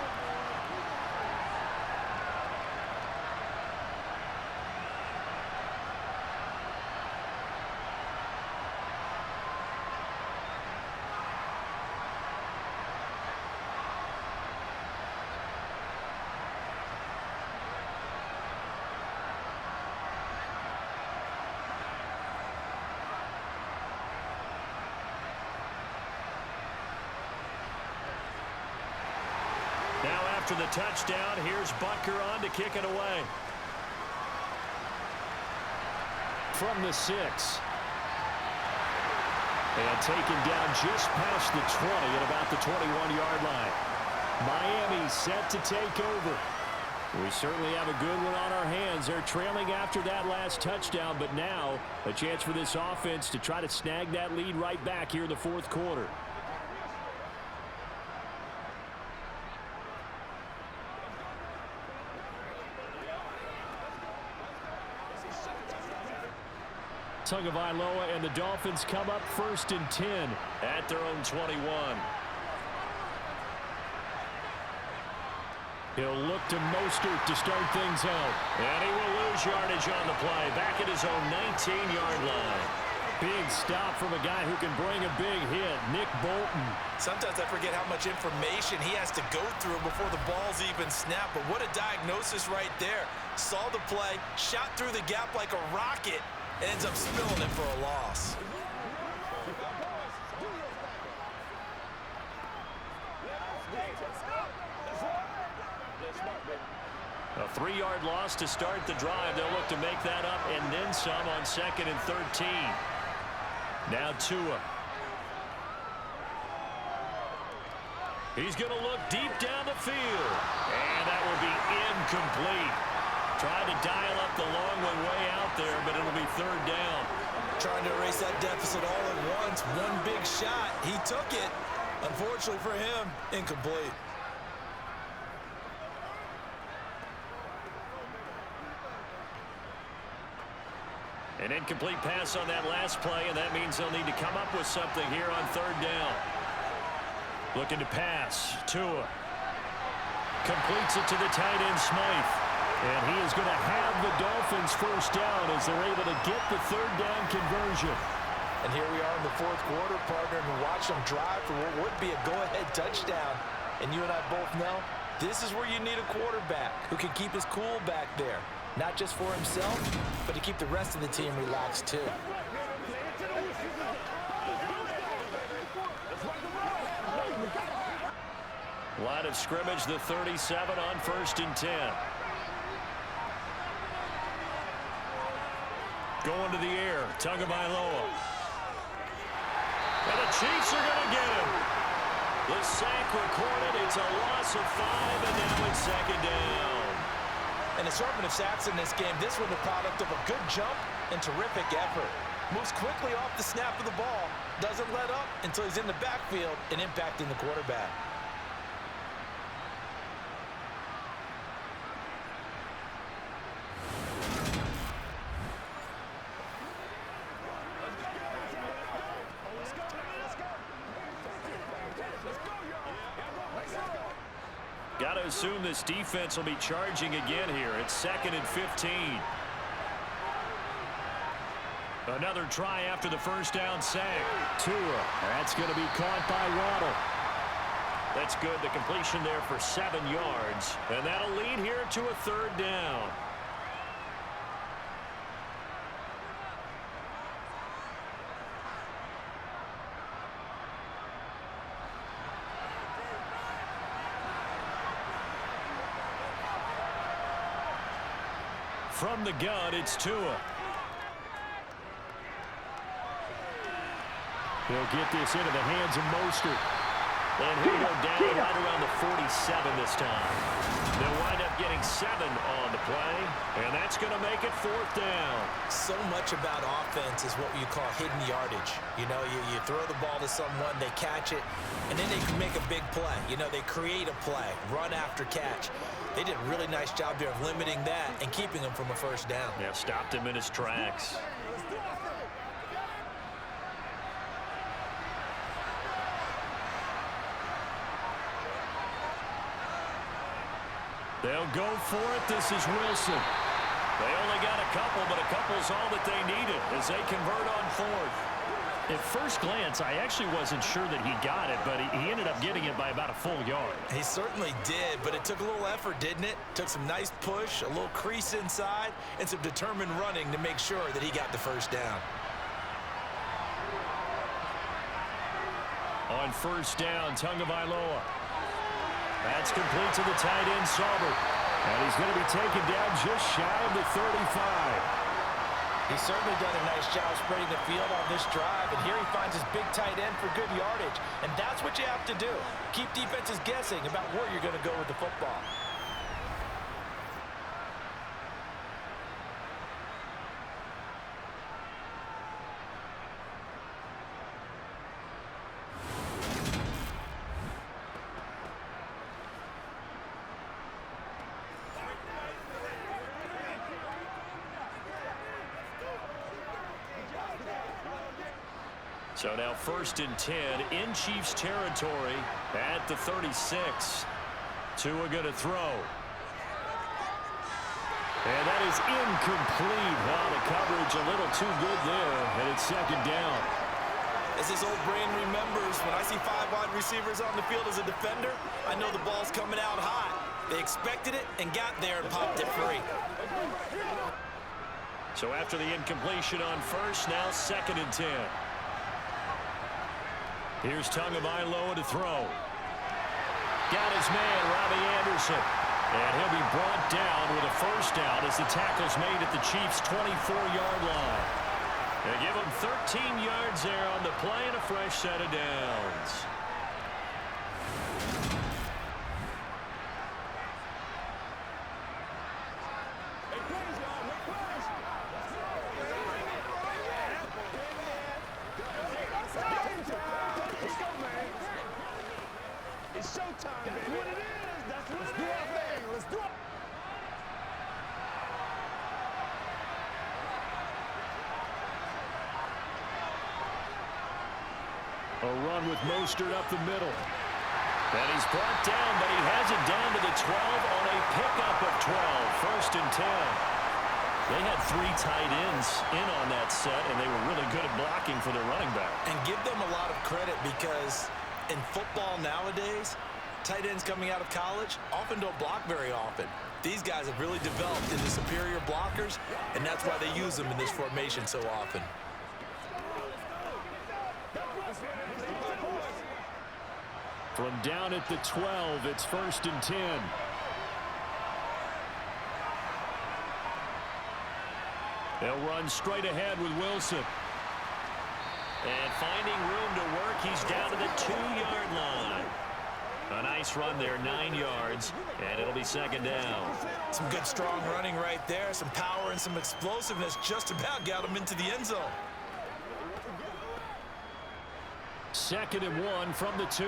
Now after the touchdown, here's Butker on to kick it away. From the 6. And taken down just past the 20 at about the 21-yard line. Miami set to take over. We certainly have a good one on our hands. They're trailing after that last touchdown, but now a chance for this offense to try to snag that lead right back here in the 4th quarter. Tagovailoa and the Dolphins come up 1st and 10 at their own 21. He'll look to Mostert to start things out. And he will lose yardage on the play. Back at his own 19-yard line. Big stop from a guy who can bring a big hit, Nick Bolton. Sometimes I forget how much information he has to go through before the ball's even snapped. But what a diagnosis right there. Saw the play, shot through the gap like a rocket, and ends up spilling it for a loss. A 3-yard loss to start the drive. They'll look to make that up and then some on 2nd and 13. Now Tua. He's going to look deep down the field. And that will be incomplete. Tried to dial up the long one way out there, but it'll be 3rd down. Trying to erase that deficit all at once. One big shot. He took it. Unfortunately for him, incomplete. An incomplete pass on that last play, and that means they'll need to come up with something here on 3rd down. Looking to pass. Tua completes it to the tight end, Smythe. And he is going to have the Dolphins 1st down as they're able to get the 3rd down conversion. And here we are in the 4th quarter, partner, and watch them drive for what would be a go-ahead touchdown. And you and I both know this is where you need a quarterback who can keep his cool back there. Not just for himself, but to keep the rest of the team relaxed too. Line of scrimmage, the 37 on 1st and 10. Going to the air, Tagovailoa. And the Chiefs are going to get him. The sack recorded, it's a loss of 5, and now it's 2nd down. An assortment of sacks in this game. This one the product of a good jump and terrific effort. Moves quickly off the snap of the ball. Doesn't let up until he's in the backfield and impacting the quarterback. Got to assume this defense will be charging again here. It's 2nd and 15. Another try after the first down sack. Tua, that's going to be caught by Waddle. That's good. The completion there for 7 yards. And that'll lead here to a 3rd down. From the gun, it's Tua. He'll get this into the hands of Mostert. And he'll go down right around the 47 this time. They'll wind up getting 7 on the play, and that's going to make it 4th down. So much about offense is what you call hidden yardage. You know, you throw the ball to someone, they catch it, and then they can make a big play. You know, they create a play, run after catch. They did a really nice job there of limiting that and keeping him from a first down. Yeah, stopped him in his tracks. They'll go for it. This is Wilson. They only got a couple, but a couple's all that they needed as they convert on 4th. At first glance, I actually wasn't sure that he got it, but he ended up getting it by about a full yard. He certainly did, but it took a little effort, didn't it? Took some nice push, a little crease inside, and some determined running to make sure that he got the first down. On first down, Tagovailoa. That's complete to the tight end, Sauber. And he's going to be taken down just shy of the 35. He's certainly done a nice job spreading the field on this drive, and here he finds his big tight end for good yardage. And that's what you have to do. Keep defenses guessing about where you're going to go with the football. So now 1st and 10 in Chiefs territory at the 36. Tua going to throw. And that is incomplete. Wow, the coverage a little too good there, and it's 2nd down. As his old brain remembers, when I see 5 wide receivers on the field as a defender, I know the ball's coming out hot. They expected it and got there and popped it free. So after the incompletion on 1st, now 2nd and 10. Here's Tagovailoa to throw. Got his man, Robbie Anderson. And he'll be brought down with a first down as the tackle's made at the Chiefs' 24-yard line. They give him 13 yards there on the play and a fresh set of downs. It's showtime, baby. That's what it is. That's what it is. Let's do our thing. Let's do it. A run with Mostert up the middle. And he's brought down, but he has it down to the 12 on a pickup of 12. 1st and 10. They had 3 tight ends in on that set, and they were really good at blocking for their running back. And give them a lot of credit because in football nowadays, tight ends coming out of college often don't block very often. These guys have really developed into superior blockers, and that's why they use them in this formation so often. From down at the 12, it's 1st and 10. They'll run straight ahead with Wilson. And finding room to work, he's down to the 2-yard line. A nice run there, 9 yards, and it'll be 2nd down. Some good strong running right there, some power and some explosiveness just about got him into the end zone. 2nd and 1 from the 2.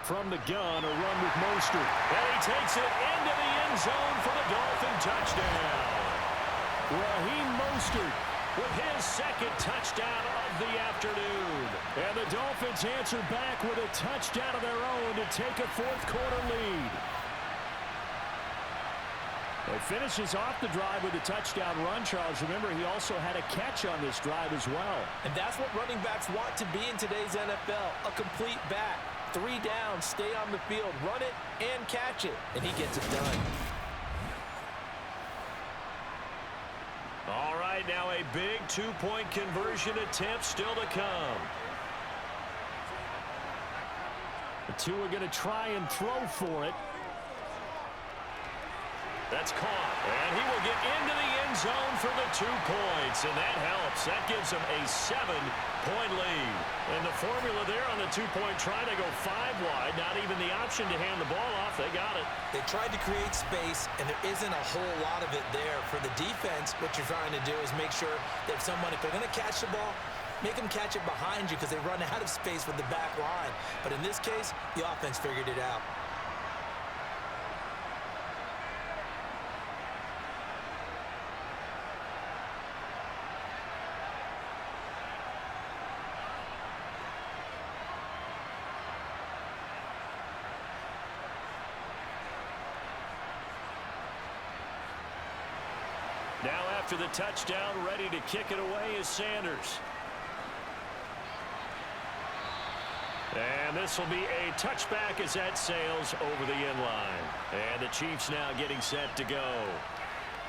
From the gun, a run with Mostert. And he takes it into the end zone for the Dolphin touchdown. Raheem Mostert with his 2nd touchdown of the afternoon. Dolphins answer back with a touchdown of their own to take a fourth-quarter lead. He finishes off the drive with a touchdown run, Charles. Remember, he also had a catch on this drive as well. And that's what running backs want to be in today's NFL, a complete back. 3 down, stay on the field, run it, and catch it. And he gets it done. All right, now a big two-point conversion attempt still to come. The two are going to try and throw for it. That's caught, and he will get into the end zone for the 2 points, and that helps. That gives him a 7-point lead. And the formula there on the 2-point try to go 5 wide, not even the option to hand the ball off. They got it. They tried to create space, and there isn't a whole lot of it there. For the defense, what you're trying to do is make sure that someone, if they're going to catch the ball, make them catch it behind you because they run out of space with the back line. But in this case, the offense figured it out. Now after the touchdown, ready to kick it away is Sanders. And this will be a touchback as that sails over the end line. And the Chiefs now getting set to go.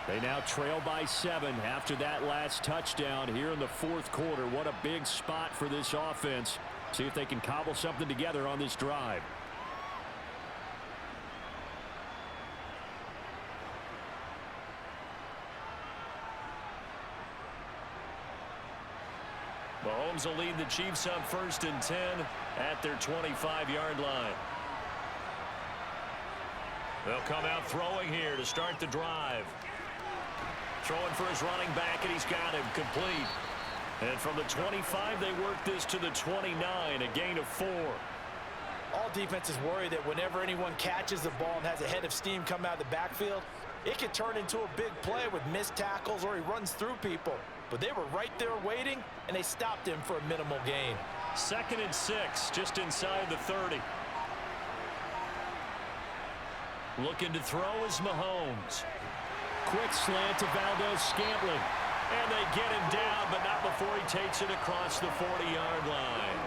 They now trail by 7 after that last touchdown here in the fourth quarter. What a big spot for this offense. See if they can cobble something together on this drive. Mahomes will lead the Chiefs up 1st and 10 at their 25-yard line. They'll come out throwing here to start the drive. Throwing for his running back, and he's got him complete. And from the 25, they work this to the 29, a gain of 4. All defenses worry that whenever anyone catches the ball and has a head of steam come out of the backfield, it could turn into a big play with missed tackles or he runs through people. But they were right there waiting, and they stopped him for a minimal gain. 2nd and 6, just inside the 30. Looking to throw is Mahomes. Quick slant to Valdez-Scantling. And they get him down, but not before he takes it across the 40-yard line.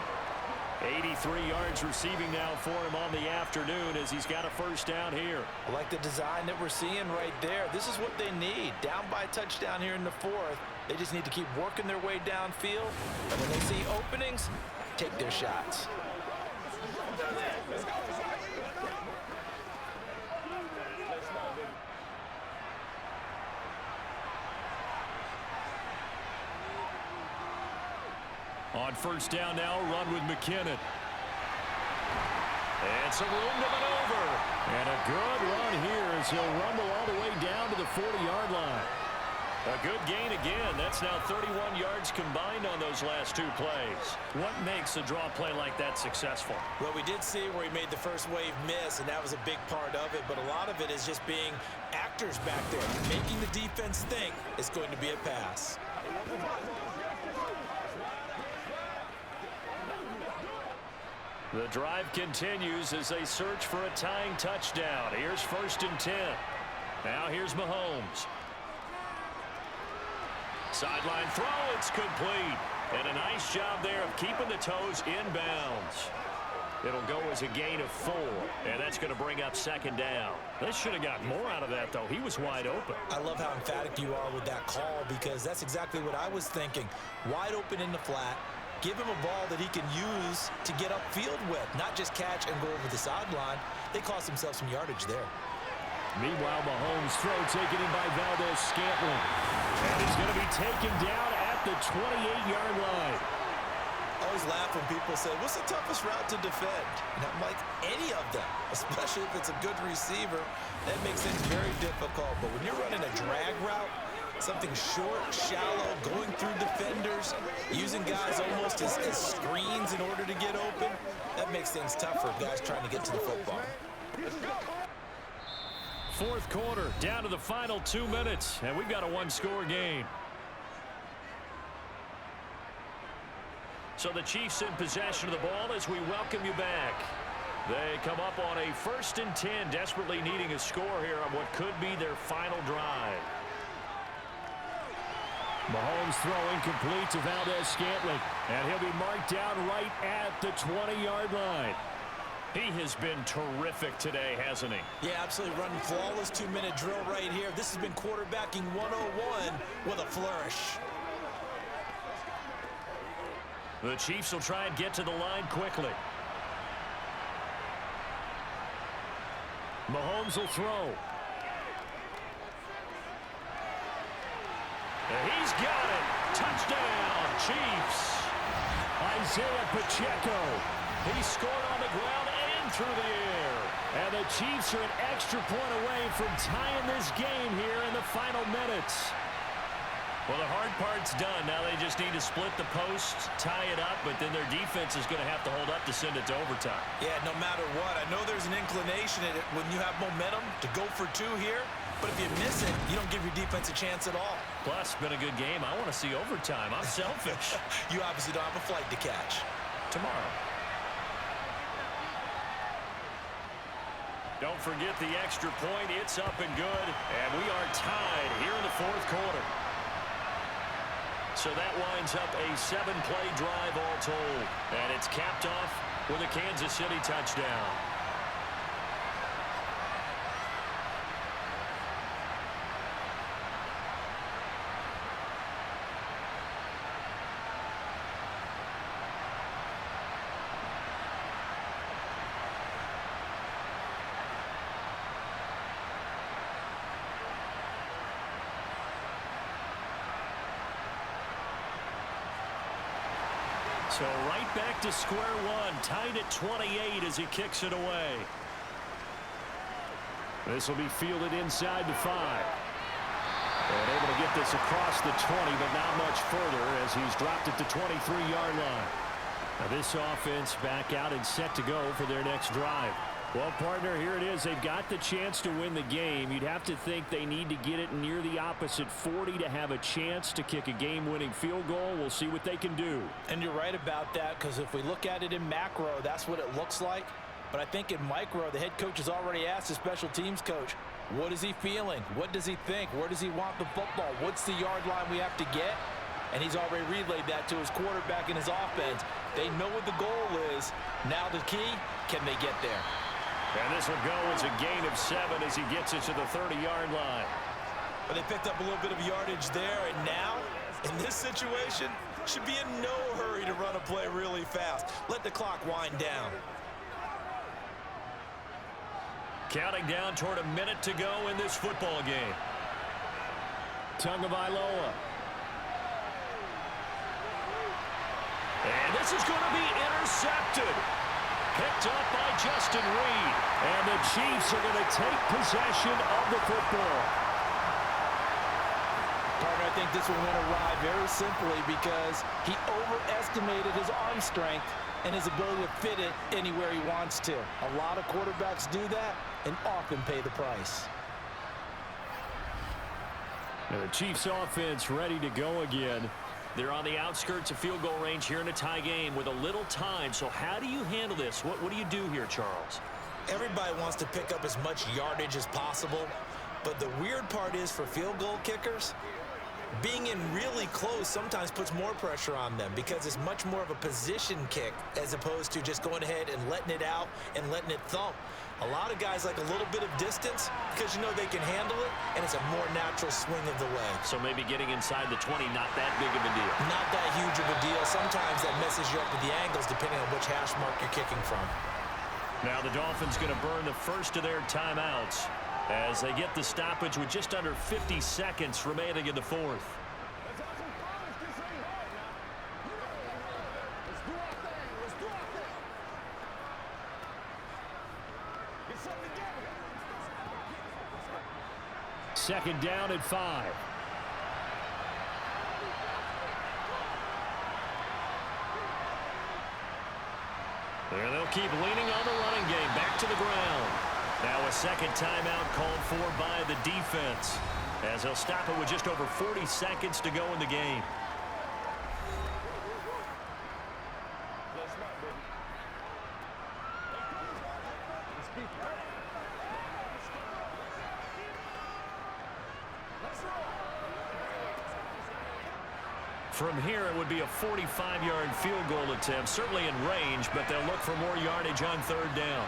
83 yards receiving now for him on the afternoon as he's got a first down here. I like the design that we're seeing right there. This is what they need. Down by a touchdown here in the 4th. They just need to keep working their way downfield. And when they see openings, take their shots. On first down now, run with McKinnon. And some room to maneuver. And a good run here as he'll rumble all the way down to the 40-yard line. A good gain again. That's now 31 yards combined on those last 2 plays. What makes a draw play like that successful? Well, we did see where he made the first wave miss, and that was a big part of it. But a lot of it is just being actors back there, making the defense think it's going to be a pass. The drive continues as they search for a tying touchdown. Here's 1st and 10. Now here's Mahomes. Sideline throw, it's complete. And a nice job there of keeping the toes inbounds. It'll go as a gain of 4, and that's going to bring up 2nd down. They should have gotten more out of that, though. He was wide open. I love how emphatic you are with that call because that's exactly what I was thinking. Wide open in the flat. Give him a ball that he can use to get upfield with, not just catch and go over the sideline. They cost themselves some yardage there. Meanwhile, Mahomes' throw taken in by Valdez-Scantling. And he's going to be taken down at the 28-yard line. I always laugh when people say, what's the toughest route to defend? And I'm like, any of them, especially if it's a good receiver. That makes things very difficult. But when you're running a drag route, something short, shallow, going through defenders, using guys almost as screens in order to get open, that makes things tough for guys trying to get to the football. Fourth quarter, down to the final 2 minutes, and we've got a 1-score game. So the Chiefs in possession of the ball as we welcome you back. They come up on a 1st and 10, desperately needing a score here on what could be their final drive. Mahomes throwing complete to Valdez-Scantling, and he'll be marked down right at the 20-yard line. He has been terrific today, hasn't he? Yeah, absolutely running flawless 2-minute drill right here. This has been quarterbacking 101 with a flourish. The Chiefs will try and get to the line quickly. Mahomes will throw. And he's got it. Touchdown, Chiefs. Isaiah Pacheco. He scored on the ground and through the air. And the Chiefs are an extra point away from tying this game here in the final minutes. Well, the hard part's done. Now they just need to split the posts, tie it up, but then their defense is going to have to hold up to send it to overtime. Yeah, no matter what. I know there's an inclination in it when you have momentum to go for 2 here, but if you miss it, you don't give your defense a chance at all. Plus, been a good game. I want to see overtime. I'm selfish. You obviously don't have a flight to catch. Tomorrow. Don't forget the extra point. It's up and good, and we are tied here in the 4th quarter. So that winds up a 7-play drive all told. And it's capped off with a Kansas City touchdown. So right back to square one, tied at 28 as he kicks it away. This will be fielded inside the 5. And able to get this across the 20, but not much further as he's dropped at the 23-yard line. Now this offense back out and set to go for their next drive. Well, partner, here it is. They've got the chance to win the game. You'd have to think they need to get it near the opposite 40 to have a chance to kick a game-winning field goal. We'll see what they can do. And you're right about that, because if we look at it in macro, that's what it looks like. But I think in micro, the head coach has already asked the special teams coach, what is he feeling? What does he think? Where does he want the football? What's the yard line we have to get? And he's already relayed that to his quarterback and his offense. They know what the goal is. Now the key, can they get there? And this will go as a gain of 7 as he gets it to the 30-yard line. But they picked up a little bit of yardage there, and now, in this situation, should be in no hurry to run a play really fast. Let the clock wind down. Counting down toward a minute to go in this football game. Tagovailoa. And this is going to be intercepted. Picked up by Justin Reed. And the Chiefs are going to take possession of the football. Partner, I think this one went awry very simply because he overestimated his arm strength and his ability to fit it anywhere he wants to. A lot of quarterbacks do that and often pay the price. And the Chiefs offense ready to go again. They're on the outskirts of field goal range here in a tie game with a little time. So how do you handle this? What do you do here, Charles? Everybody wants to pick up as much yardage as possible, but the weird part is for field goal kickers, being in really close sometimes puts more pressure on them because it's much more of a position kick as opposed to just going ahead and letting it out and letting it thump. A lot of guys like a little bit of distance because you know they can handle it, and it's a more natural swing of the leg. So maybe getting inside the 20, not that big of a deal. Not that huge of a deal. Sometimes that messes you up with the angles depending on which hash mark you're kicking from. Now the Dolphins going to burn the first of their timeouts as they get the stoppage with just under 50 seconds remaining in the 4th. Second down at 5. And they'll keep leaning on the running game. Back to the ground. Now a second timeout called for by the defense as they'll stop it with just over 40 seconds to go in the game. From here, it would be a 45-yard field goal attempt, certainly in range, but they'll look for more yardage on third down.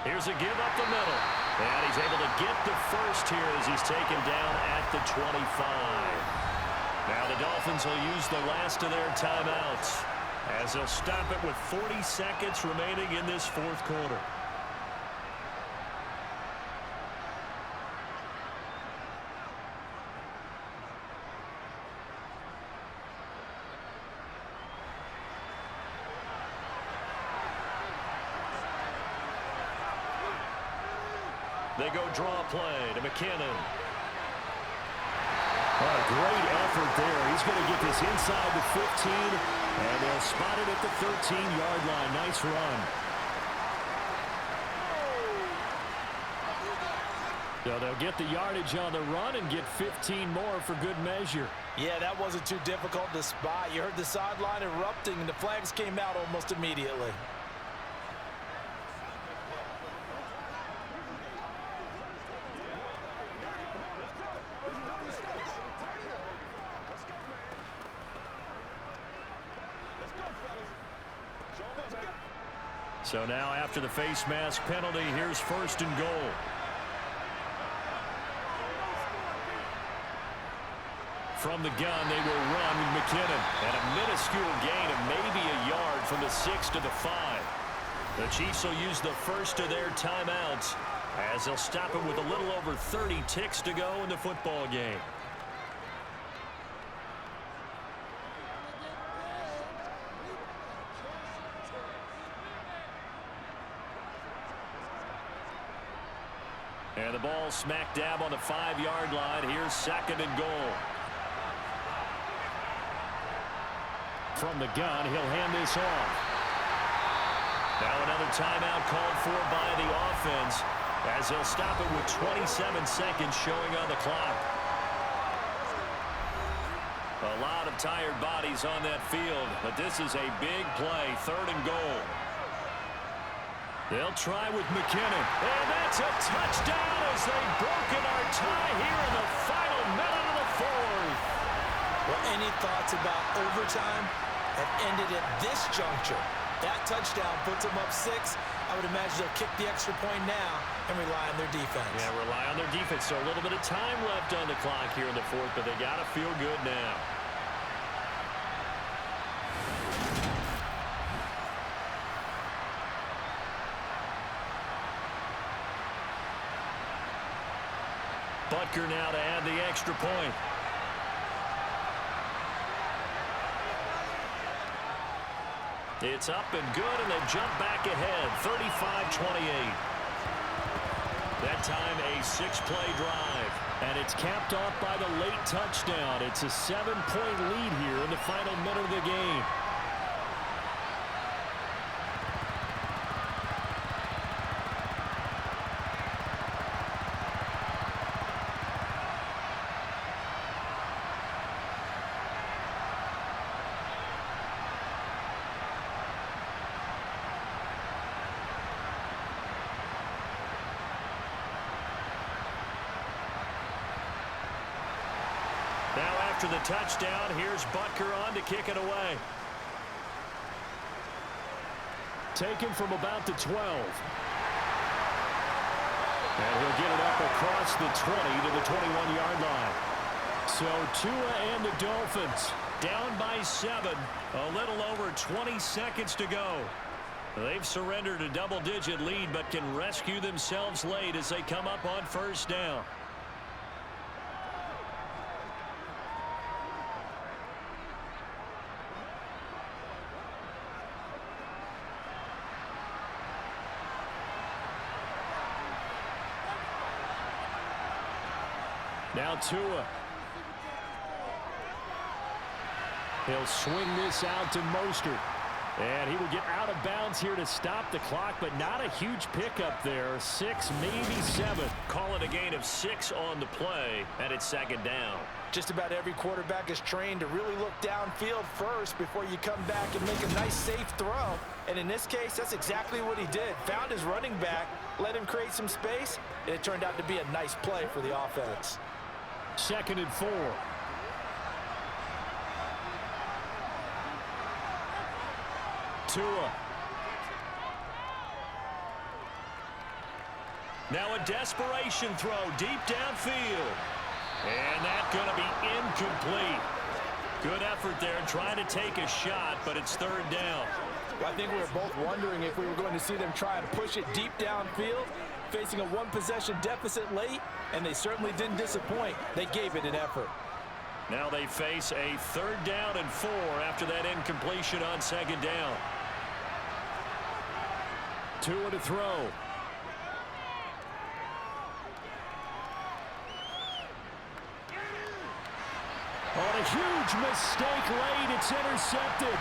Here's a give up the middle. And he's able to get the first here as he's taken down at the 25. Now the Dolphins will use the last of their timeouts as they'll stop it with 40 seconds remaining in this fourth quarter. They go draw play to McKinnon. Oh, great effort there. He's going to get this inside the 15, and they'll spot it at the 13-yard line. Nice run. So they'll get the yardage on the run and get 15 more for good measure. Yeah, that wasn't too difficult to spot. You heard the sideline erupting, and the flags came out almost immediately. So now after the face mask penalty, here's first and goal. From the gun, they will run with McKinnon. And a minuscule gain of maybe a yard from the 6 to the 5. The Chiefs will use the first of their timeouts as they'll stop it with a little over 30 ticks to go in the football game. And the ball smack dab on the 5-yard line. Here's second and goal. From the gun, he'll hand this off. Now another timeout called for by the offense as they'll stop it with 27 seconds showing on the clock. A lot of tired bodies on that field, but this is a big play, third and goal. They'll try with McKinnon. And that's a touchdown as they've broken our tie here in the final minute of the fourth. Well, any thoughts about overtime have ended at this juncture. That touchdown puts them up 6. I would imagine they'll kick the extra point now and rely on their defense. Yeah, rely on their defense. So a little bit of time left on the clock here in the fourth, but they got to feel good now. Butker now to add the extra point. It's up and good, and they jump back ahead, 35-28. That time a 6-play drive. And it's capped off by the late touchdown. It's a 7-point lead here in the final minute of the game. Now after the touchdown, here's Butker on to kick it away. Taken from about the 12. And he'll get it up across the 20 to the 21-yard line. So Tua and the Dolphins Down by 7. A little over 20 seconds to go. They've surrendered a double-digit lead, but can rescue themselves late as they come up on first down. Now Tua. He'll swing this out to Mostert. And he will get out of bounds here to stop the clock, but not a huge pickup there. 6, maybe 7. Call it a gain of 6 on the play, and it's second down. Just about every quarterback is trained to really look downfield first before you come back and make a nice, safe throw. And in this case, that's exactly what he did. Found his running back, let him create some space, and it turned out to be a nice play for the offense. 2nd and 4. Tua. Now a desperation throw deep downfield. And that's going to be incomplete. Good effort there trying to take a shot, but it's third down. I think we were both wondering if we were going to see them try to push it deep downfield, facing a one-possession deficit late, and they certainly didn't disappoint. They gave it an effort. Now they face a third down and 4 after that incompletion on second down. Tua to throw. On a huge mistake late, it's intercepted.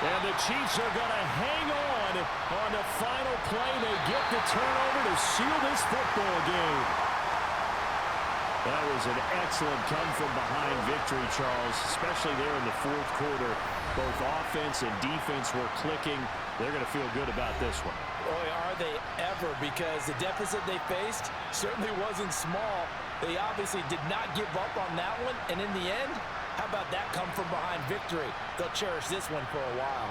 And the Chiefs are going to hang on the final play. They get the turnover to seal this football game. That was an excellent come-from-behind victory, Charles, especially there in the fourth quarter. Both offense and defense were clicking. They're going to feel good about this one. Boy, are they ever, because the deficit they faced certainly wasn't small. They obviously did not give up on that one, and in the end, how about that come-from-behind victory? They'll cherish this one for a while.